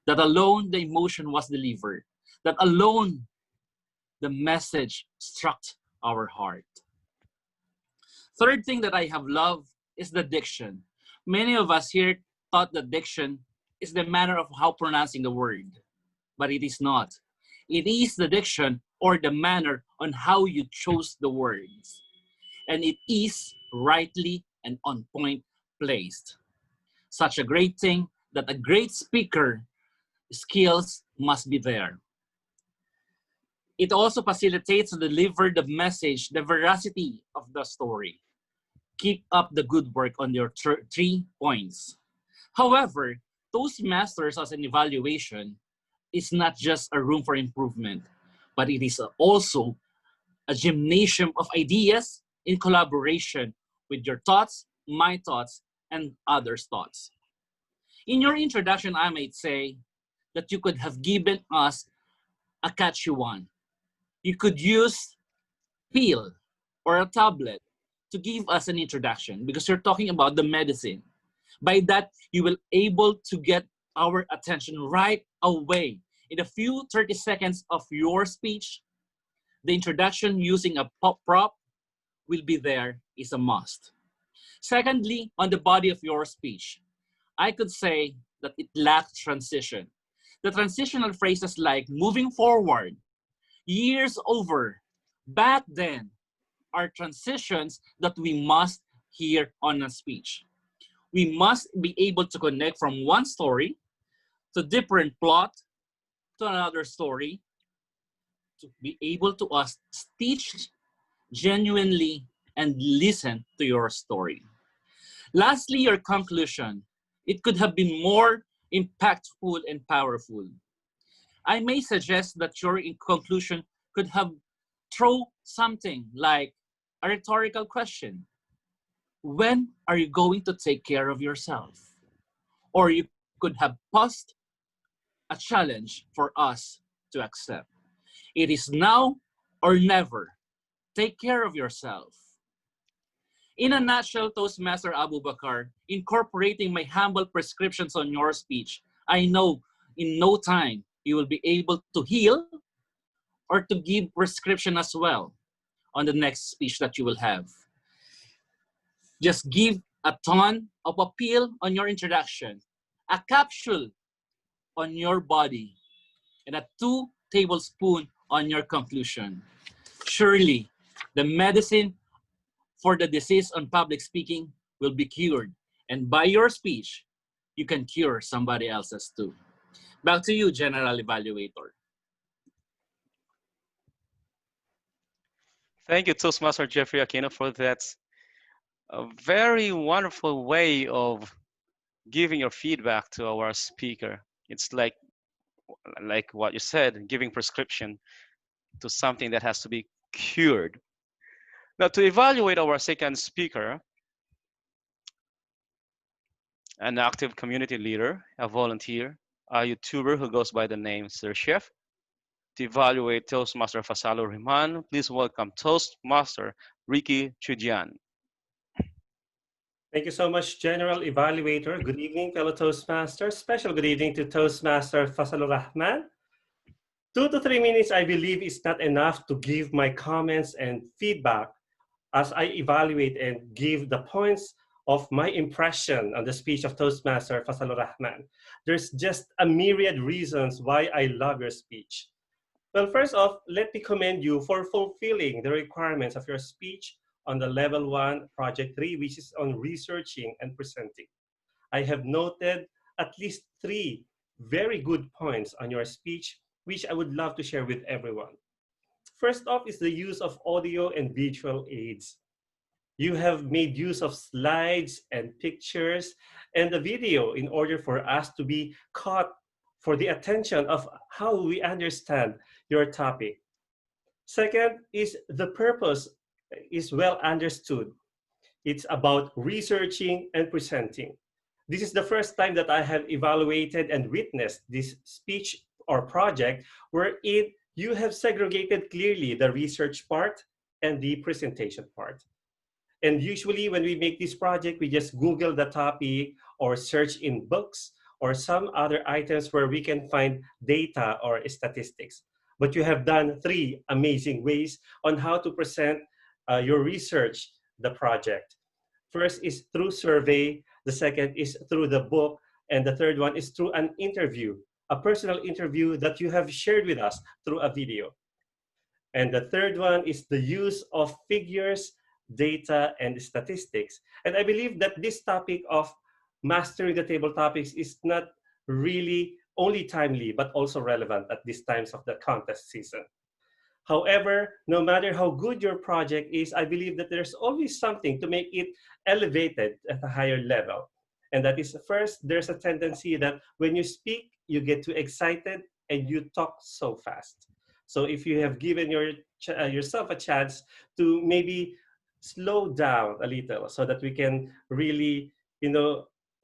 That alone the emotion was delivered. That alone the message struck our heart. Third thing that I have loved is the diction. Many of us here thought that diction is the manner of how pronouncing the word, but it is not. It is the diction or the manner on how you chose the words. And it is rightly and on point placed. Such a great thing that a great speaker skills must be there. It also facilitates to deliver the message, the veracity of the story. Keep up the good work on your 3 points. However, Toastmasters as an evaluation is not just a room for improvement, but it is also a gymnasium of ideas in collaboration with your thoughts, my thoughts, and others' thoughts. In your introduction, I might say that you could have given us a catchy one. You could use pill or a tablet to give us an introduction, because you're talking about the medicine. By that, you will able to get our attention right away. In a few 30 seconds of your speech, the introduction using a pop prop will be there, is a must. Secondly, on the body of your speech, I could say that it lacked transition. The transitional phrases like moving forward, years over, back then, are transitions that we must hear on a speech. We must be able to connect from one story to different plot to another story to be able to us teach genuinely and listen to your story. Lastly, your conclusion. It could have been more impactful and powerful. I may suggest that your conclusion could have thrown something like a rhetorical question. When are you going to take care of yourself? Or you could have posed a challenge for us to accept. It is now or never. Take care of yourself. In a nutshell, Toastmaster Abu Bakar, incorporating my humble prescriptions on your speech, I know in no time you will be able to heal or to give prescription as well on the next speech that you will have. Just give a ton of a pill on your introduction, a capsule on your body, and a 2 tablespoons on your conclusion. Surely, the medicine for the disease on public speaking will be cured. And by your speech, you can cure somebody else's too. Back to you, General Evaluator. Thank you, Toastmaster Jeffrey Aquino, for that very wonderful way of giving your feedback to our speaker. It's like what you said, giving prescription to something that has to be cured. Now, to evaluate our second speaker, an active community leader, a volunteer, a YouTuber who goes by the name Sir Chef. To evaluate Toastmaster Fasalo Rahman, please welcome Toastmaster Ricky Chujian. Thank you so much, General Evaluator. Good evening, fellow Toastmasters. Special good evening to Toastmaster Fasalo Rahman. 2 to 3 minutes, I believe, is not enough to give my comments and feedback as I evaluate and give the points of my impression on the speech of Toastmaster Fasalo Rahman. There's just a myriad reasons why I love your speech. Well, first off, let me commend you for fulfilling the requirements of your speech on the level 1, project 3, which is on researching and presenting. I have noted at least 3 very good points on your speech, which I would love to share with everyone. First off is the use of audio and visual aids. You have made use of slides and pictures and the video in order for us to be caught for the attention of how we understand your topic. Second is the purpose is well understood. It's about researching and presenting. This is the first time that I have evaluated and witnessed this speech or project wherein you have segregated clearly the research part and the presentation part. And usually when we make this project, we just Google the topic or search in books or some other items where we can find data or statistics. But you have done 3 amazing ways on how to present your research, the project. First is through survey, the second is through the book, and the third one is through an interview, a personal interview that you have shared with us through a video. And the third one is the use of figures, data, and statistics. And I believe that this topic of mastering the table topics is not really only timely, but also relevant at these times of the contest season. However, no matter how good your project is, I believe that there's always something to make it elevated at a higher level. And that is, first, there's a tendency that when you speak, you get too excited and you talk so fast. So if you have given yourself a chance to maybe slow down a little so that we can really,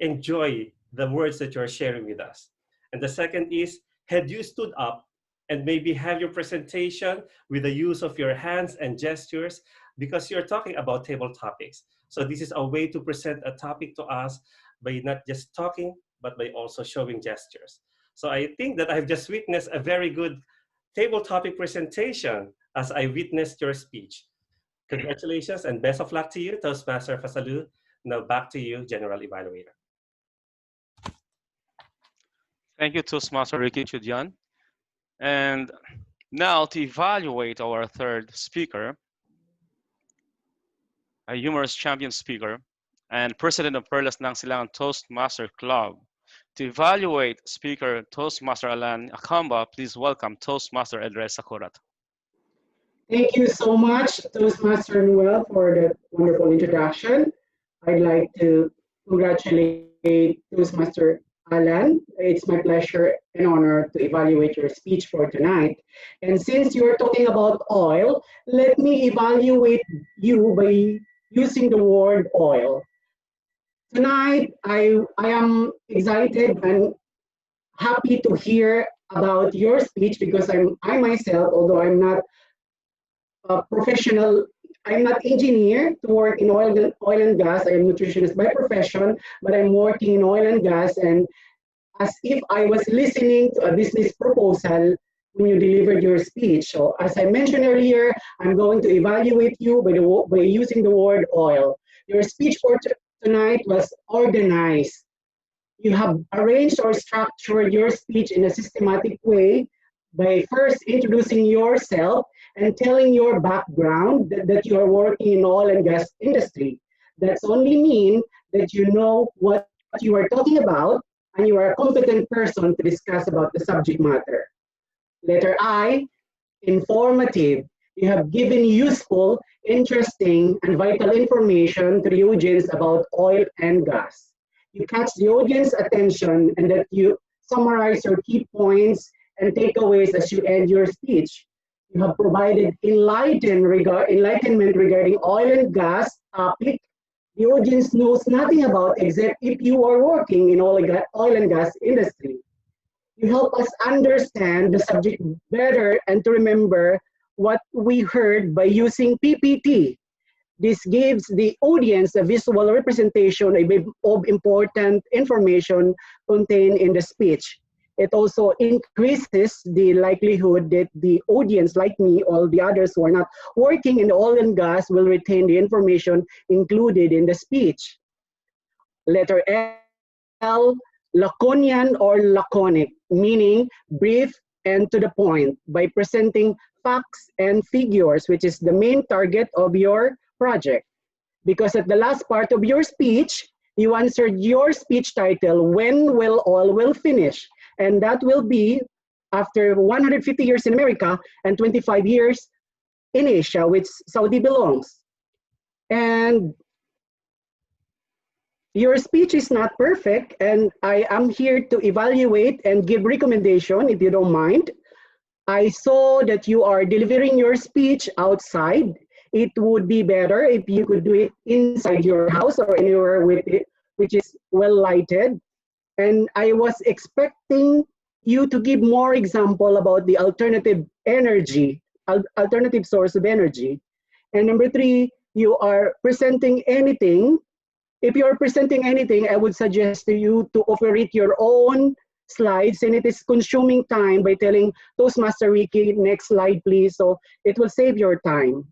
enjoy the words that you're sharing with us. And the second is, had you stood up and maybe have your presentation with the use of your hands and gestures, because you're talking about table topics. So this is a way to present a topic to us by not just talking, but by also showing gestures. So I think that I've just witnessed a very good table topic presentation as I witnessed your speech. Congratulations and best of luck to you, Toastmaster Fasalu. Now back to you, General Evaluator. Thank you, Toastmaster Ricky Chudyan. And now to evaluate our third speaker, a humorous champion speaker and president of Perlas ng Silangan Toastmaster Club. To evaluate speaker Toastmaster Alan Akamba, please welcome Toastmaster Edres Sakurat. Thank you so much, Toastmaster Noel, for that wonderful introduction. I'd like to congratulate Toastmaster Alan. It's my pleasure and honor to evaluate your speech for tonight. And since you're talking about oil, let me evaluate you by using the word oil. Tonight, I am excited and happy to hear about your speech because I myself, although I'm not a professional, I'm not engineer to work in oil and gas. I am nutritionist by profession, but I'm working in oil and gas, and as if I was listening to a business proposal when you delivered your speech. So as I mentioned earlier, I'm going to evaluate you by using the word oil. Your speech for tonight was organized. You have arranged or structured your speech in a systematic way by first introducing yourself and telling your background that you are working in oil and gas industry. That's only mean that you know what you are talking about and you are a competent person to discuss about the subject matter. Letter I, informative. You have given useful, interesting, and vital information to the audience about oil and gas. You catch the audience attention and that you summarize your key points and takeaways as you end your speech. You have provided enlightenment regarding oil and gas topic the audience knows nothing about except if you are working in oil and gas industry. You help us understand the subject better and to remember what we heard by using PPT. This gives the audience a visual representation of important information contained in the speech. It also increases the likelihood that the audience, like me, or the others who are not working in oil and gas, will retain the information included in the speech. Letter L, Laconian or laconic, meaning brief and to the point, by presenting facts and figures, which is the main target of your project. Because at the last part of your speech, you answered your speech title, When Will Oil Will Finish? And that will be after 150 years in America and 25 years in Asia, which Saudi belongs. And your speech is not perfect, and I am here to evaluate and give recommendation, if you don't mind. I saw that you are delivering your speech outside. It would be better if you could do it inside your house or anywhere with it, which is well lighted. And I was expecting you to give more example about the alternative energy, alternative source of energy. And number 3, you are presenting anything. If you are presenting anything, I would suggest to you to operate your own slides, and it is consuming time by telling Toastmaster Ricky, next slide please, so it will save your time.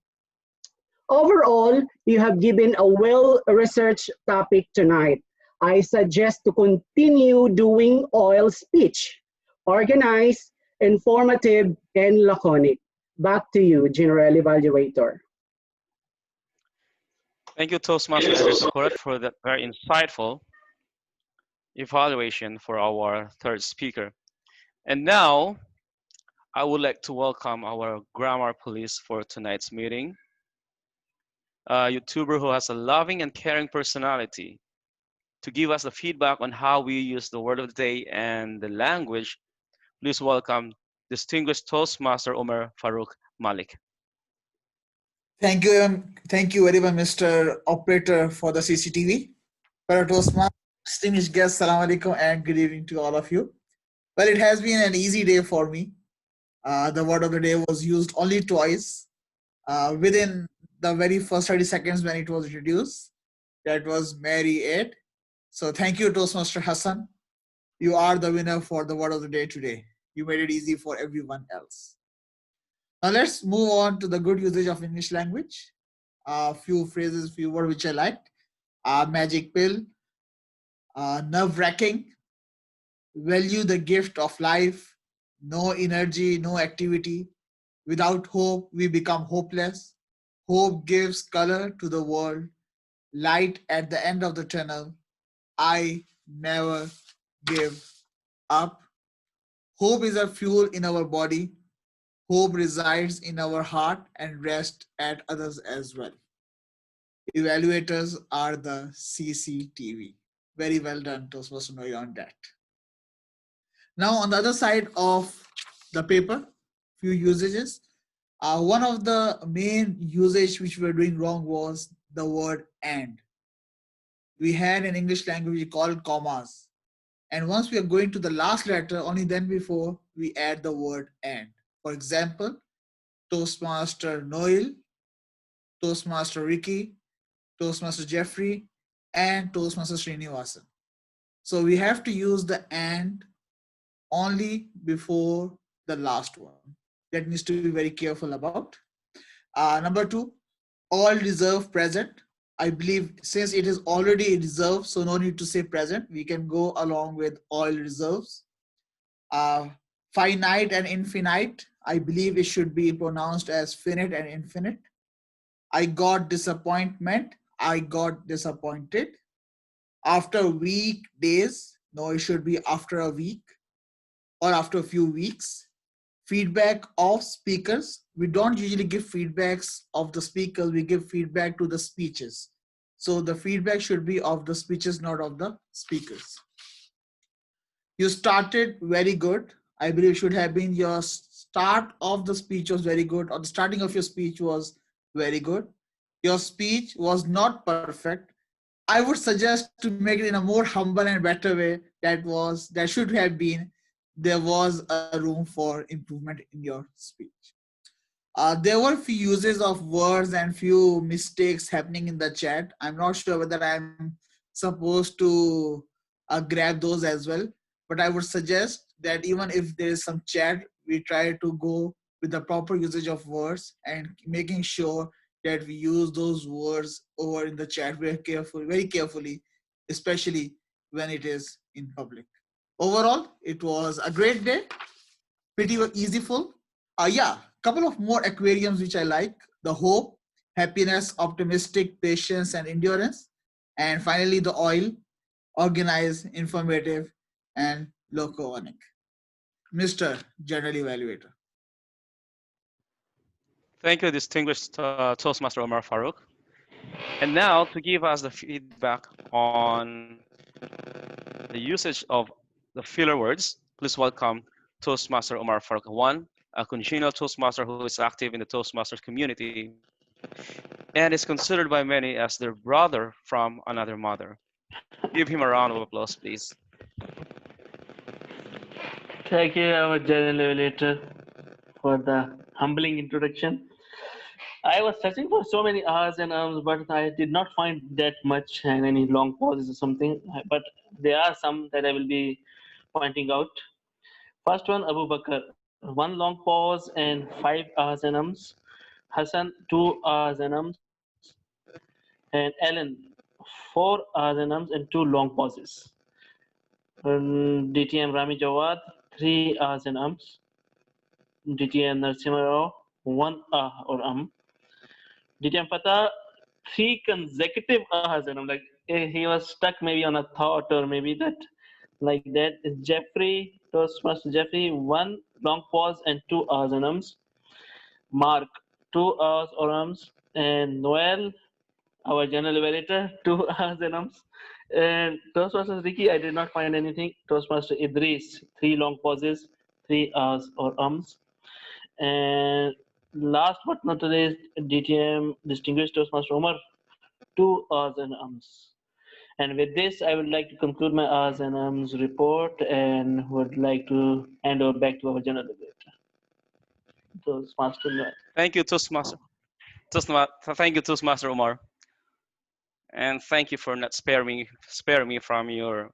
Overall, you have given a well-researched topic tonight. I suggest to continue doing oil speech, organized, informative, and laconic. Back to you, General Evaluator. Thank you, Toastmaster Edres Sakurat, for that very insightful evaluation for our third speaker. And now, I would like to welcome our grammar police for tonight's meeting. A YouTuber who has a loving and caring personality to give us the feedback on how we use the word of the day and the language. Please welcome distinguished Toastmaster Omar Farouk Malik. Thank you very much, Mr. Operator, for the CCTV. Para Toastmaster, distinguished guests, Assalamu alaikum and good evening to all of you. Well, it has been an easy day for me. The word of the day was used only twice within the very first 30 seconds when it was introduced. That was Mary 8. So thank you, Toastmaster Hassan. You are the winner for the word of the day today. You made it easy for everyone else. Now let's move on to the good usage of English language. A few phrases, few words which I liked. Magic pill, nerve-wracking, value the gift of life, no energy, no activity. Without hope, we become hopeless. Hope gives color to the world, light at the end of the tunnel. I never give up. Hope is a fuel in our body. Hope resides in our heart and rests at others as well. Evaluators are the CCTV. Very well done, Toastmaster Noy, on that. Now, on the other side of the paper, few usages. One of the main usage which we were doing wrong was the word and. We had an English language called commas. And once we are going to the last letter, only then before we add the word and. For example, Toastmaster Noel, Toastmaster Ricky, Toastmaster Jeffrey, and Toastmaster Srinivasan. So we have to use the and only before the last one. That needs to be very careful about. Number two, all reserve present. I believe since it is already reserved, so no need to say present. We can go along with all reserves. Finite and infinite. I believe it should be pronounced as finite and infinite. I got disappointment. I got disappointed. After weekdays. No, it should be after a week or after a few weeks. Feedback of speakers. We don't usually give feedbacks of the speakers. We give feedback to the speeches. So the feedback should be of the speeches, not of the speakers. You started very good. I believe it should have been your start of the speech was very good, or the starting of your speech was very good. Your speech was not perfect. I would suggest to make it in a more humble and better way. That should have been, there was a room for improvement in your speech. There were few uses of words and few mistakes happening in the chat. I'm not sure whether I'm supposed to grab those as well, but I would suggest that even if there is some chat, we try to go with the proper usage of words and making sure that we use those words over in the chat very carefully, especially when it is in public. Overall, it was a great day, pretty easyful. Yeah, couple of more aquariums which I like: the hope, happiness, optimistic, patience, and endurance. And finally, the oil, organized, informative, and laconic. Mr. General Evaluator. Thank you, distinguished Toastmaster Omar Farouk. And now to give us the feedback on the usage of the filler words, please welcome Toastmaster Omar Farouk. One, a congenial Toastmaster who is active in the Toastmasters community and is considered by many as their brother from another mother. Give him a round of applause, please. Thank you, our General Evaluator, for the humbling introduction. I was searching for so many R's and M's, but I did not find that much and any long pauses or something. But there are some that I will be pointing out. First one, Abu Bakr, one long pause and 5 R's and M's. Hassan, 2 R's and M's. And Ellen, 4 R's and M's and 2 long pauses. Dtm Rami Jawad, 3 R's and M's. Dtm Nashima Rao, 1 R or Dtm Fatah, 3 consecutive R's and like he was stuck maybe on a thought or maybe that like that. Jeffrey, Toastmaster Jeffrey, 1 long pause and 2 R's and M's. Mark, 2 R's or M's. And Noel, our general evaluator, 2 R's and M's. And Toastmaster Ricky, I did not find anything. Toastmaster Idris, 3 long pauses, 3 R's or M's. And last but not least, DTM distinguished Toastmaster Umar, 2 R's and M's. And with this, I would like to conclude my R's and M's report and would like to hand over back to our general evaluator. Toastmaster. Thank you, Toastmaster. Thank you, Toastmaster Umar. And thank you for not sparing me from your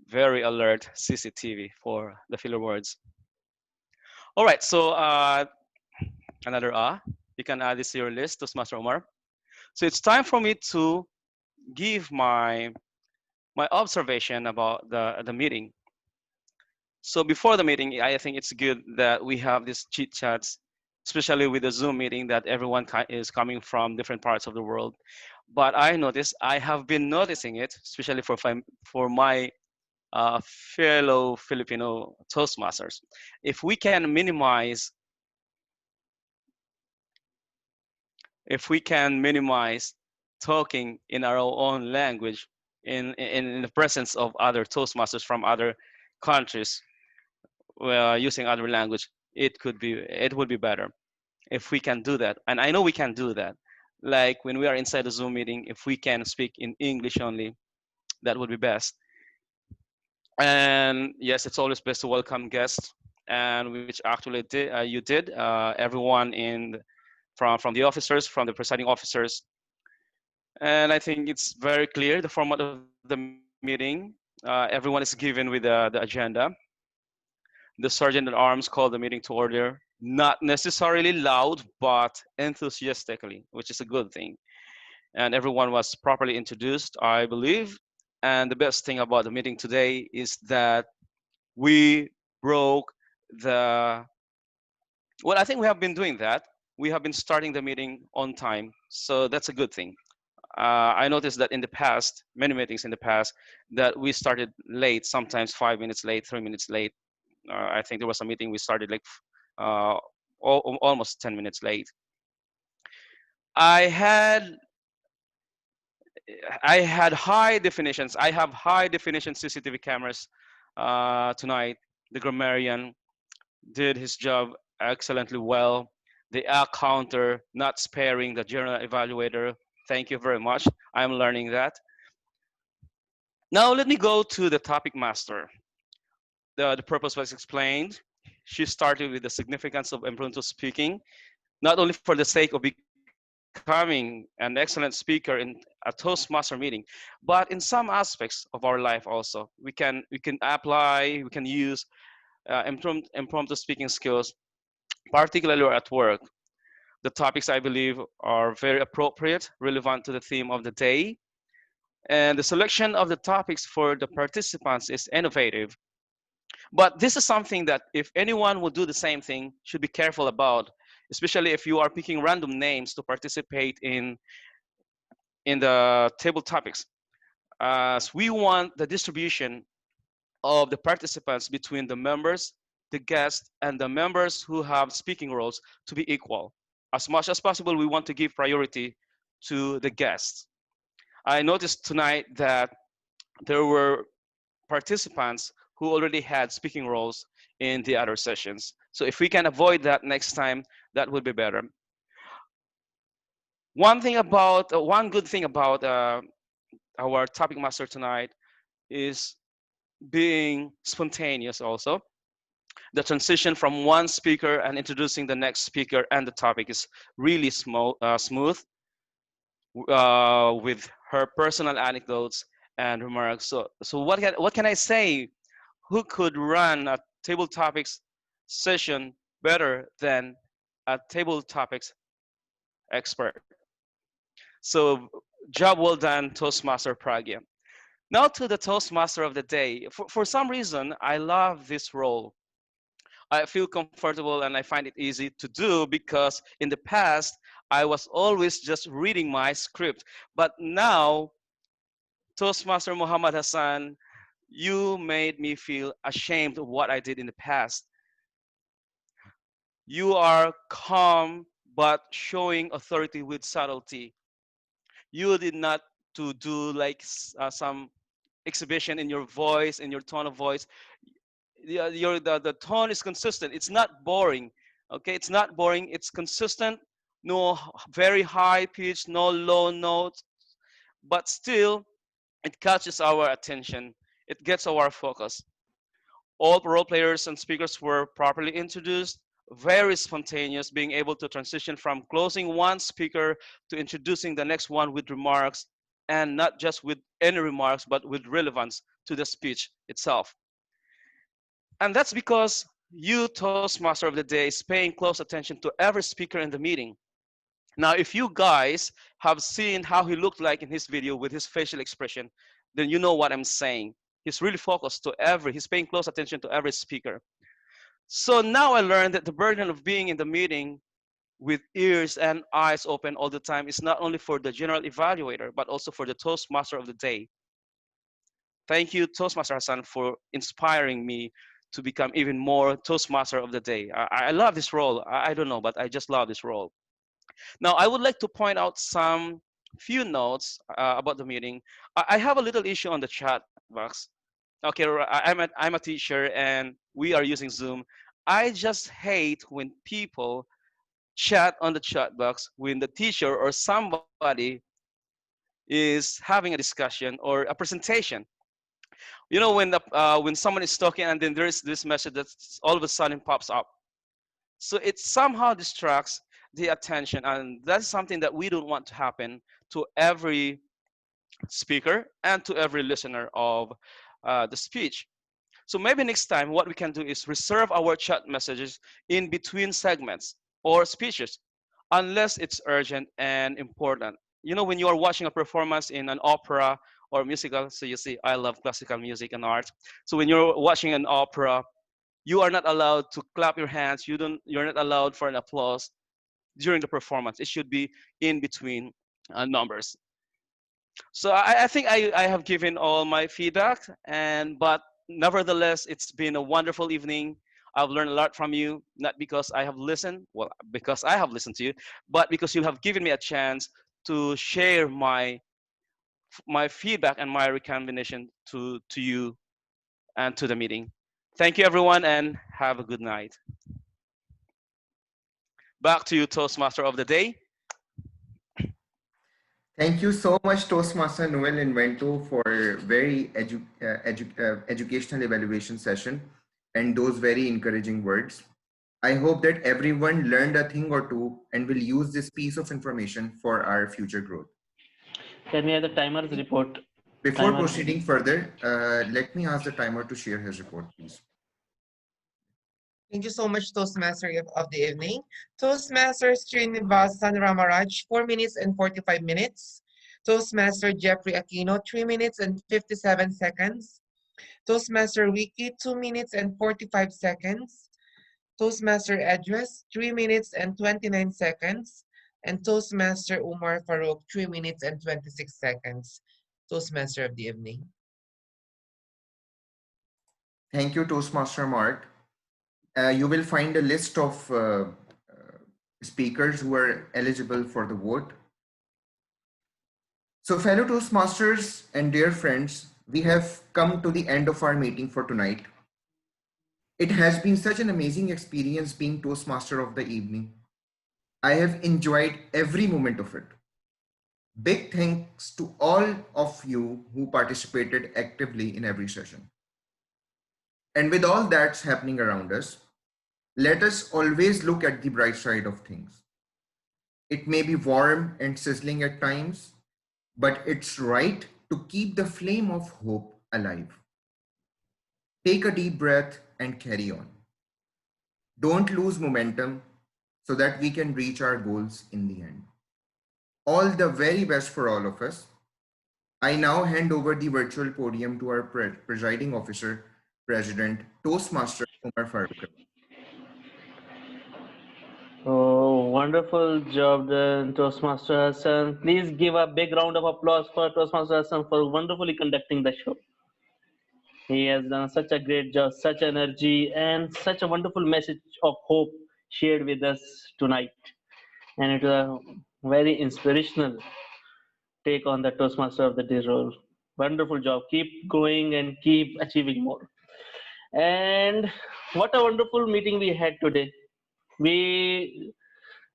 very alert CCTV for the filler words. All right, so another you can add this to your list, Toastmaster Omar. So it's time for me to give my observation about the meeting. So before the meeting, I think it's good that we have these chit chats, especially with the Zoom meeting that everyone is coming from different parts of the world. But I have been noticing it, especially for my fellow Filipino Toastmasters. If we can minimize, talking in our own language in the presence of other Toastmasters from other countries, using other language, it would be better if we can do that. And I know we can do that. Like when we are inside the Zoom meeting, if we can speak in English only, that would be best. And yes, it's always best to welcome guests, and which actually you did. Everyone from the officers, from the presiding officers, and I think it's very clear the format of the meeting. Everyone is given with the agenda. The sergeant at arms called the meeting to order, not necessarily loud, but enthusiastically, which is a good thing. And everyone was properly introduced, I believe. And the best thing about the meeting today is that we broke the, well, I think we have been doing that. We have been starting the meeting on time. So that's a good thing. I noticed that in the past, many meetings in the past, that we started late, sometimes 5 minutes late, 3 minutes late. I think there was a meeting we started like almost 10 minutes late. I had high definitions. I have high definition CCTV cameras tonight. The Grammarian did his job excellently well. The counter, not sparing the general evaluator. Thank you very much. I'm learning that. Now let me go to the topic master. The purpose was explained. She started with the significance of impromptu speaking, not only for the sake of becoming an excellent speaker in a Toastmaster meeting, but in some aspects of our life also. We can apply, we can use impromptu speaking skills, particularly at work. The topics, I believe, are very appropriate, relevant to the theme of the day. And the selection of the topics for the participants is innovative. But this is something that if anyone would do the same thing, should be careful about, especially if you are picking random names to participate in the table topics. As we want the distribution of the participants between the members, the guests, and the members who have speaking roles to be equal. As much as possible, we want to give priority to the guests. I noticed tonight that there were participants who already had speaking roles in the other sessions. So if we can avoid that next time, that would be better. One good thing about our topic master tonight is being spontaneous also. The transition from one speaker and introducing the next speaker and the topic is really smooth with her personal anecdotes and remarks. So what can I say? Who could run a table topics session better than a table topics expert? So job well done, Toastmaster Pragya. Now to the Toastmaster of the day. For some reason, I love this role. I feel comfortable and I find it easy to do because in the past, I was always just reading my script. But now, Toastmaster Mohammed Hassan, you made me feel ashamed of what I did in the past. You are calm, but showing authority with subtlety. You did not to do like some exhibition in your voice, in your tone of voice. The tone is consistent. It's not boring. Okay, it's not boring. It's consistent. No very high pitch, no low notes, but still it catches our attention. It gets our focus. All role players and speakers were properly introduced, very spontaneous, being able to transition from closing one speaker to introducing the next one with remarks, and not just with any remarks, but with relevance to the speech itself. And that's because you, Toastmaster of the day, is paying close attention to every speaker in the meeting. Now, if you guys have seen how he looked like in his video with his facial expression, then you know what I'm saying. He's really focused to he's paying close attention to every speaker. So now I learned that the burden of being in the meeting with ears and eyes open all the time is not only for the general evaluator, but also for the Toastmaster of the day. Thank you, Toastmaster Hassan, for inspiring me to become even more Toastmaster of the day. I love this role. I don't know, but I just love this role. Now, I would like to point out some few notes about the meeting. I have a little issue on the chat box. Okay, I'm a teacher and we are using Zoom. I just hate when people chat on the chat box when the teacher or somebody is having a discussion or a presentation. You know, when someone is talking and then there is this message that all of a sudden pops up. So it somehow distracts the attention, and that's something that we don't want to happen to every speaker and to every listener of the speech. So maybe next time what we can do is reserve our chat messages in between segments or speeches, unless it's urgent and important. You know, when you are watching a performance in an opera or musical, so you see, I love classical music and art. So when you're watching an opera, you are not allowed to clap your hands. You're not allowed for an applause during the performance. It should be in between numbers. So I think I have given all my feedback, but nevertheless, it's been a wonderful evening. I've learned a lot from you, not because I have listened, well, because I have listened to you, but because you have given me a chance to share my feedback and my recommendation to you and to the meeting. Thank you, everyone, and have a good night. Back to you, Toastmaster of the day. Thank you so much, Toastmaster Noel Invento, for very educational evaluation session and those very encouraging words. I hope that everyone learned a thing or two and will use this piece of information for our future growth. Can we have the timer's report? Before proceeding further, let me ask the timer to share his report, please. Thank you so much, Toastmaster of the evening. Toastmaster Srinivasan Ramaraj, 4 minutes and 45 minutes. Toastmaster Jeffrey Aquino, 3 minutes and 57 seconds. Toastmaster Wiki, 2 minutes and 45 seconds. Toastmaster Address, 3 minutes and 29 seconds. And Toastmaster Umar Farouk, 3 minutes and 26 seconds. Toastmaster of the evening. Thank you, Toastmaster Mark. You will find a list of speakers who are eligible for the vote. So fellow Toastmasters and dear friends, we have come to the end of our meeting for tonight. It has been such an amazing experience being Toastmaster of the evening. I have enjoyed every moment of it. Big thanks to all of you who participated actively in every session. And with all that's happening around us, let us always look at the bright side of things. It may be warm and sizzling at times, but it's right to keep the flame of hope alive. Take a deep breath and carry on. Don't lose momentum so that we can reach our goals in the end. All the very best for all of us. I now hand over the virtual podium to our presiding officer, President, Toastmaster Umar Farouk. Oh, wonderful job done, Toastmaster Hassan. Please give a big round of applause for Toastmaster Hassan for wonderfully conducting the show. He has done such a great job, such energy, and such a wonderful message of hope shared with us tonight. And it was a very inspirational take on the Toastmaster of the Day role. Wonderful job. Keep going and keep achieving more. And what a wonderful meeting we had today. We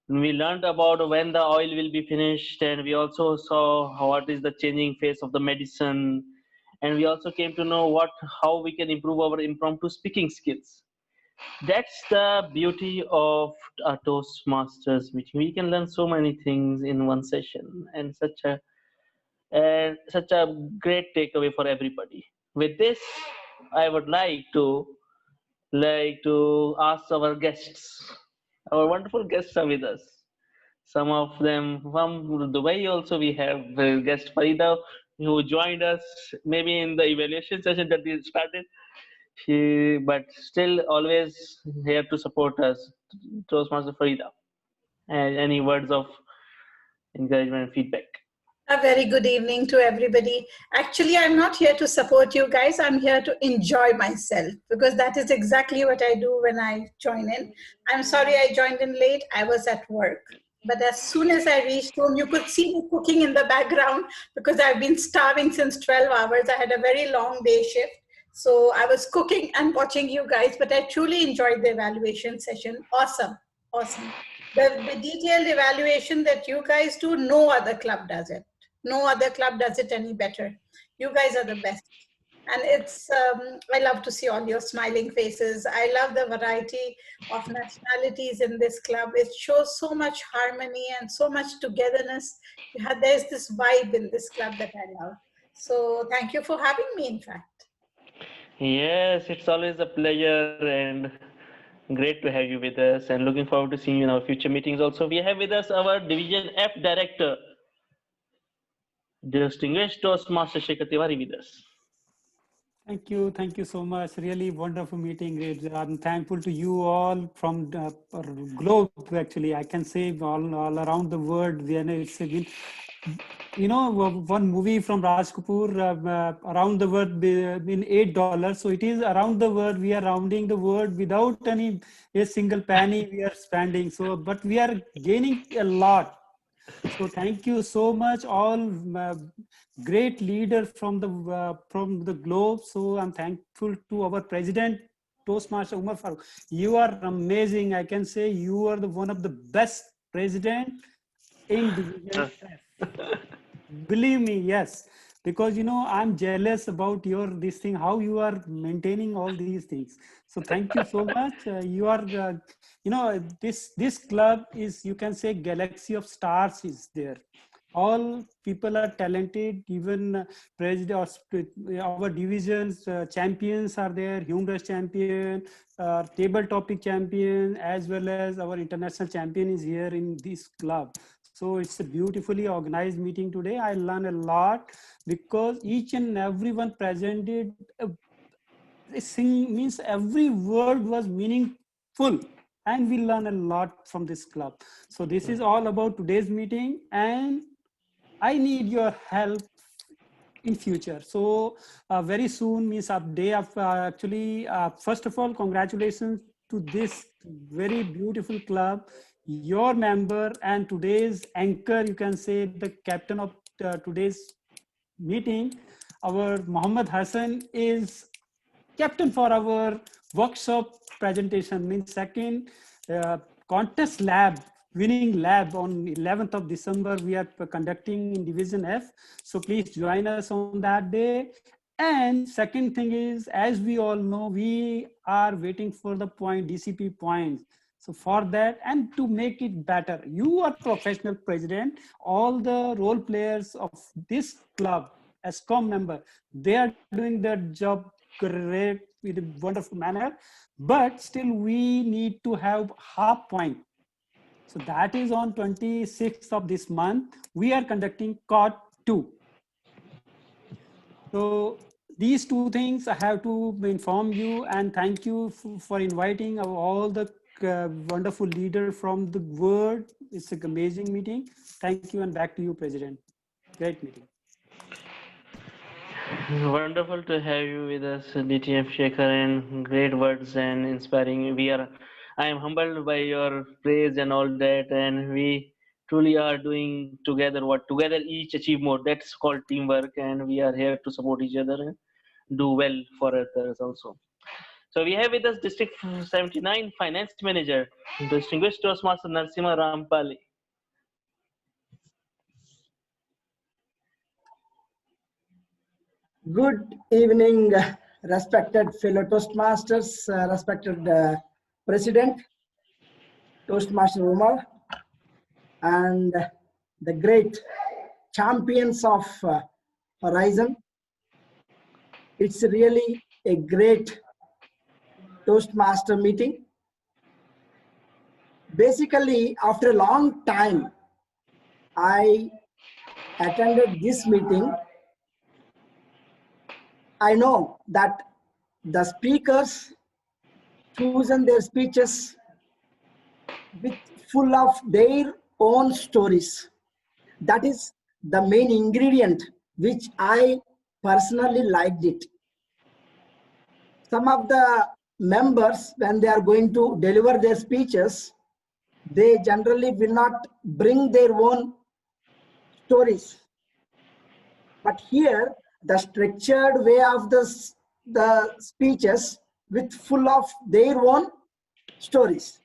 learned about when the oil will be finished, and we also saw what is the changing face of the medicine, and we also came to know how we can improve our impromptu speaking skills. That's the beauty of a Toastmasters meeting. We can learn so many things in one session, and such a great takeaway for everybody. With this, I would like to ask our guests. Our wonderful guests are with us. Some of them from Dubai also. We have guest Farida who joined us maybe in the evaluation session that we started. But still always here to support us, Toastmaster Farida. And any words of encouragement and feedback? A very good evening to everybody. Actually, I'm not here to support you guys. I'm here to enjoy myself because that is exactly what I do when I join in. I'm sorry I joined in late. I was at work. But as soon as I reached home, you could see me cooking in the background because I've been starving since 12 hours. I had a very long day shift. So I was cooking and watching you guys, but I truly enjoyed the evaluation session. Awesome. Awesome. The detailed evaluation that you guys do, no other club does it. No other club does it any better. You guys are the best. And it's, I love to see all your smiling faces. I love the variety of nationalities in this club. It shows so much harmony and so much togetherness. There's this vibe in this club that I love. So thank you for having me, in fact. Yes, it's always a pleasure and great to have you with us, and looking forward to seeing you in our future meetings also. We have with us our Division F Director, distinguished Toastmaster Shekhar Tiwari with us. Thank you so much. Really wonderful meeting. I'm thankful to you all from the globe. Actually, I can say all around the world. It's been, you know, one movie from Raj Kapoor, around the world in $8. So it is around the world. We are rounding the world without a single penny we are spending. So, but we are gaining a lot. So thank you so much, all great leaders from the globe. So I'm thankful to our president, Toastmaster Umar Farooq. You are amazing. I can say you are one of the best president in Division F. Believe me, yes. Because I'm jealous about this thing, how you are maintaining all these things. So thank you so much. You are this club is, you can say, galaxy of stars is there. All people are talented. Even president, our divisions champions are there. Humorous champion, table topic champion, as well as our international champion is here in this club. So it's a beautifully organized meeting today. I learned a lot because each and everyone presented means every word was meaningful, and we learn a lot from this club. So this is all about today's meeting, and I need your help in future. So very soon means a day of actually first of all, congratulations to this very beautiful club, your member and today's anchor, you can say the captain of today's meeting. Our Mohammed Hassan is captain for our workshop presentation, means second contest lab, winning lab on 11th of December we are conducting in Division F. So please join us on that day. And second thing is, as we all know, we are waiting for the DCP points. So for that, and to make it better, you are professional president, all the role players of this club as ESCOM member, they are doing their job great with a wonderful manner, but still we need to have half point. So that is on 26th of this month. We are conducting COT 2. So these two things I have to inform you, and thank you for inviting all the wonderful leaders from the world. It's an amazing meeting. Thank you, and back to you, President. Great meeting. Wonderful to have you with us, DTM Shekhar, and great words and inspiring. I am humbled by your praise and all that, and we truly are doing together what together each achieve more. That's called teamwork, and we are here to support each other and do well for others also. So we have with us District 79 Finance Manager, distinguished Toastmaster Nashima Rao. Good evening, respected fellow Toastmasters, respected President, Toastmaster Umar, and the great champions of Horizon. It's really a great Toastmaster meeting. Basically, after a long time, I attended this meeting I know that the speakers chosen their speeches with full of their own stories. That is the main ingredient which I personally liked it. Some of the members, when they are going to deliver their speeches, they generally will not bring their own stories. But here, the structured way of the speeches with full of their own stories.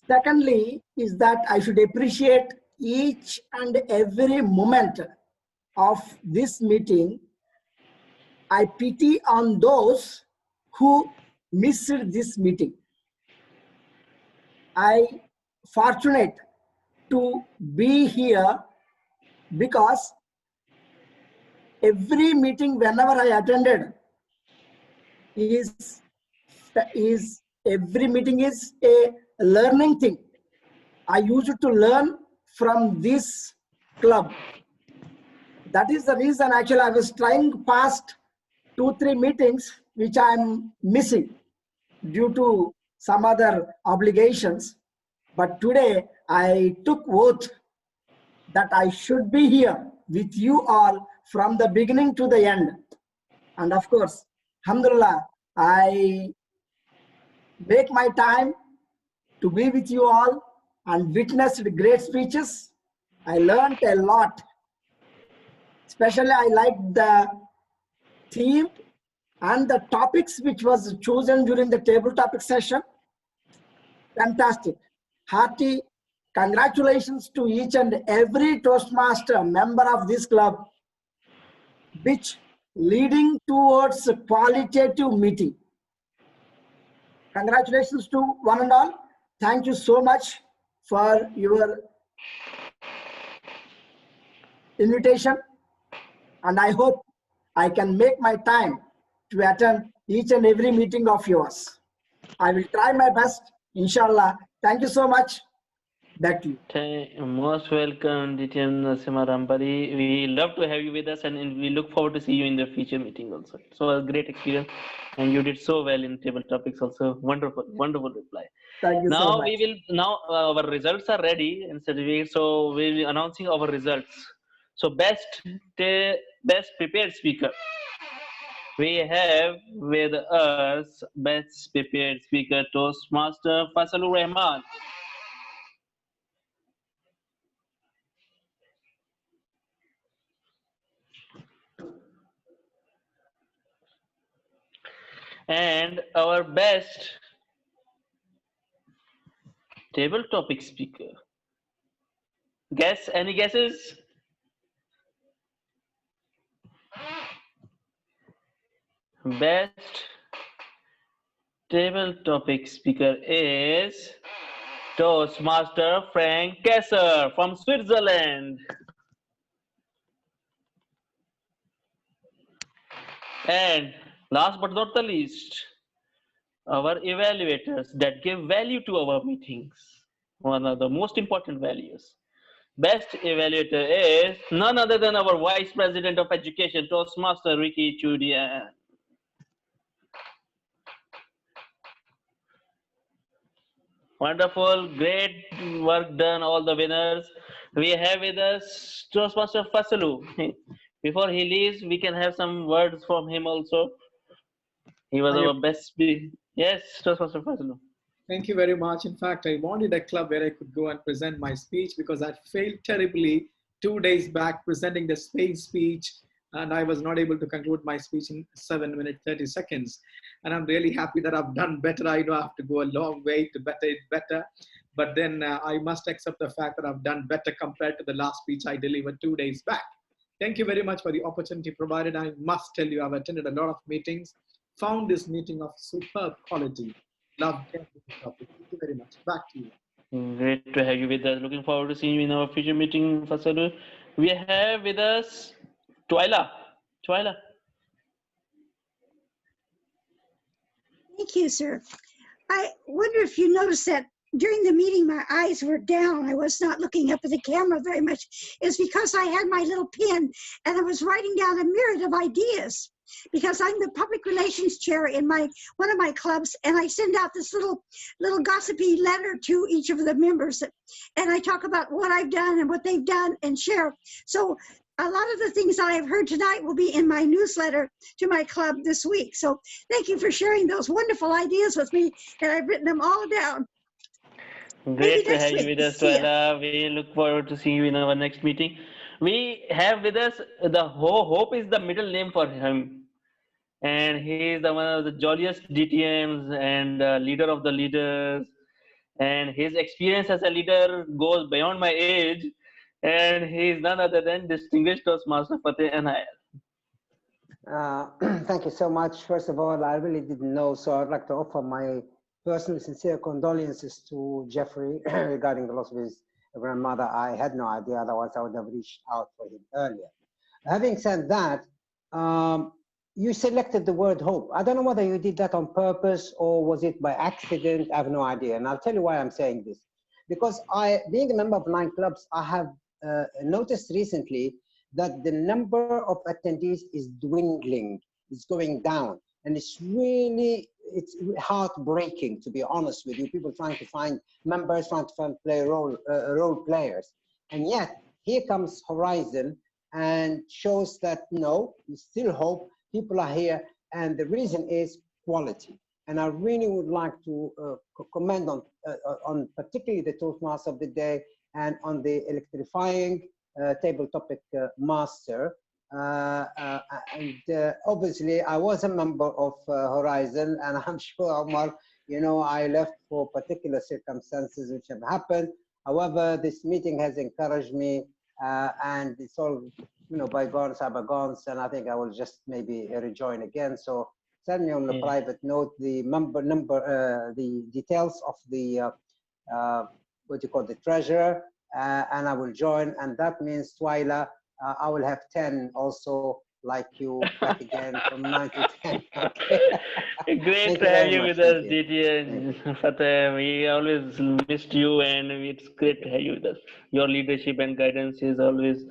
Secondly, is that I should appreciate each and every moment of this meeting. I pity on those who missed this meeting. I fortunate to be here because every meeting whenever I attended is every meeting is a learning thing. I used to learn from this club. That is the reason actually I was trying past 2-3 meetings which I'm missing due to some other obligations. But today I took oath that I should be here with you all from the beginning to the end. And of course, alhamdulillah, I make my time to be with you all and witnessed great speeches. I learned a lot. Especially I liked the theme and the topics which was chosen during the table topic session. Fantastic. Hearty congratulations to each and every Toastmaster member of this club, which leading towards a qualitative meeting. Congratulations to one and all. Thank you so much for your invitation. And I hope I can make my time to attend each and every meeting of yours. I will try my best, inshallah. Thank you so much. Back to you. Most welcome, Dtm Nashima Rao. We love to have you with us, and we look forward to see you in the future meeting also. So a great experience, and you did so well in table topics also. Wonderful, wonderful reply. Thank you so much. Our results are ready and certificate. So we'll be announcing our results. So best prepared speaker. We have with us best prepared speaker Toastmaster Fasalur Rahman. And our best table topic speaker. Guess, any guesses? Best table topic speaker is Toastmaster Frank Kesser from Switzerland. And last but not the least, our evaluators that give value to our meetings. One of the most important values. Best evaluator is none other than our Vice President of Education, Toastmaster Ricky Chudian. Wonderful, great work done, all the winners. We have with us Toastmaster Fasalu. Before he leaves, we can have some words from him also. He was our best speaker. Yes, Toastmaster Fasalu. Thank you very much. In fact, I wanted a club where I could go and present my speech because I failed terribly 2 days back presenting the Spain speech, and I was not able to conclude my speech in 7 minutes, 30 seconds. And I'm really happy that I've done better. I know I have to go a long way to better it better. But then I must accept the fact that I've done better compared to the last speech I delivered 2 days back. Thank you very much for the opportunity provided. I must tell you, I've attended a lot of meetings, found this meeting of superb quality. Love every topic. Thank you very much. Back to you. Great to have you with us. Looking forward to seeing you in our future meeting, Fasalu. We have with us Twyla. Twyla. Thank you, sir. I wonder if you noticed that during the meeting, my eyes were down. I was not looking up at the camera very much. It's because I had my little pen and I was writing down a myriad of ideas. because I'm the public relations chair in one of my clubs, and I send out this little gossipy letter to each of the members, and I talk about what I've done and what they've done and share. So a lot of the things that I've heard tonight will be in my newsletter to my club this week. So thank you for sharing those wonderful ideas with me, and I've written them all down. Great to have you week. with us, See ya. Twyla. We look forward to seeing you in our next meeting. We have with us the Hope is the middle name for him, and he is one of the jolliest DTMs and leader of the leaders. And his experience as a leader goes beyond my age, and he is none other than distinguished Toastmaster Fateh NIL. Thank you so much. First of all, I really didn't know, so I'd like to offer my personal sincere condolences to Jeffrey regarding the loss of his grandmother. I had no idea, otherwise I would have reached out for him earlier. Having said that, you selected the word hope. I don't know whether you did that on purpose or was it by accident. I have no idea. And I'll tell you why I'm saying this. Because being a member of 9 clubs, I have noticed recently that the number of attendees is dwindling, it's going down. And it's heartbreaking, to be honest with you. People trying to find members, trying to find role players. And yet, here comes Horizon and shows that no, we still hope, people are here, and the reason is quality. And I really would like to comment on particularly the Toastmaster of the day and on the electrifying table topic master. Obviously, I was a member of Horizon, and I'm sure, Omar, you know, I left for particular circumstances which have happened. However, this meeting has encouraged me, and it's all, you know, bygones are bygones, and I think I will just maybe rejoin again. So send me on a private note the the details of the what you call the treasurer, and I will join. And that means, Twyla, I will have 10 also, like you, back again from 9 to 10. Okay. Great to have you with us, Dtm Fateh. We always missed you, and it's great to have you with us. Your leadership and guidance is always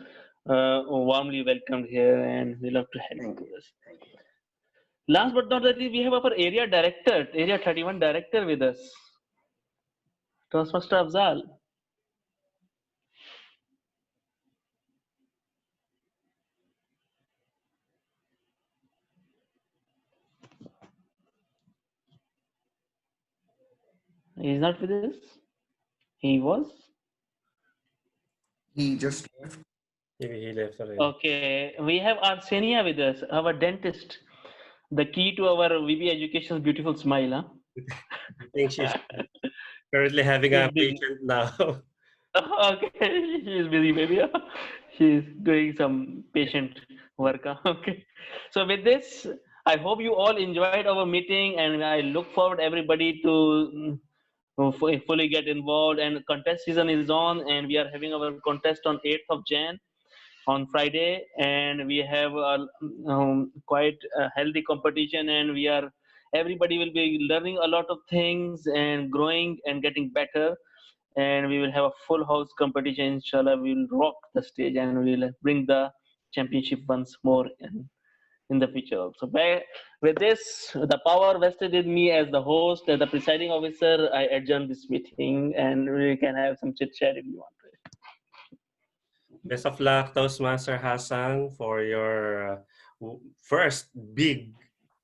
warmly welcomed here, and we love to have you with us. Last but not least, we have our area director, area 31 director with us, Toastmaster Afzal. He's not with us. He was. He just left. Maybe he left already. Okay, we have Arsenia with us, our dentist. The key to our VB Education's beautiful smile, huh? I think she's currently having a patient now. Okay, she's busy, maybe. She's doing some patient work. Okay. So with this, I hope you all enjoyed our meeting, and I look forward everybody to fully get involved. And contest season is on, and we are having our contest on 8th of Jan. On Friday, and we have quite a healthy competition, and everybody will be learning a lot of things and growing and getting better, and we will have a full house competition. Inshallah, we will rock the stage, and we will bring the championship once more in the future also. With this, the power vested in me as the host, as the presiding officer, I adjourn this meeting, and we can have some chit chat if you want. Best of luck, Toastmaster Hassan, for your first big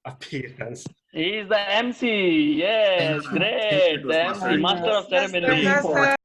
appearance. He's the MC. Yes, great. The MC, master of ceremony.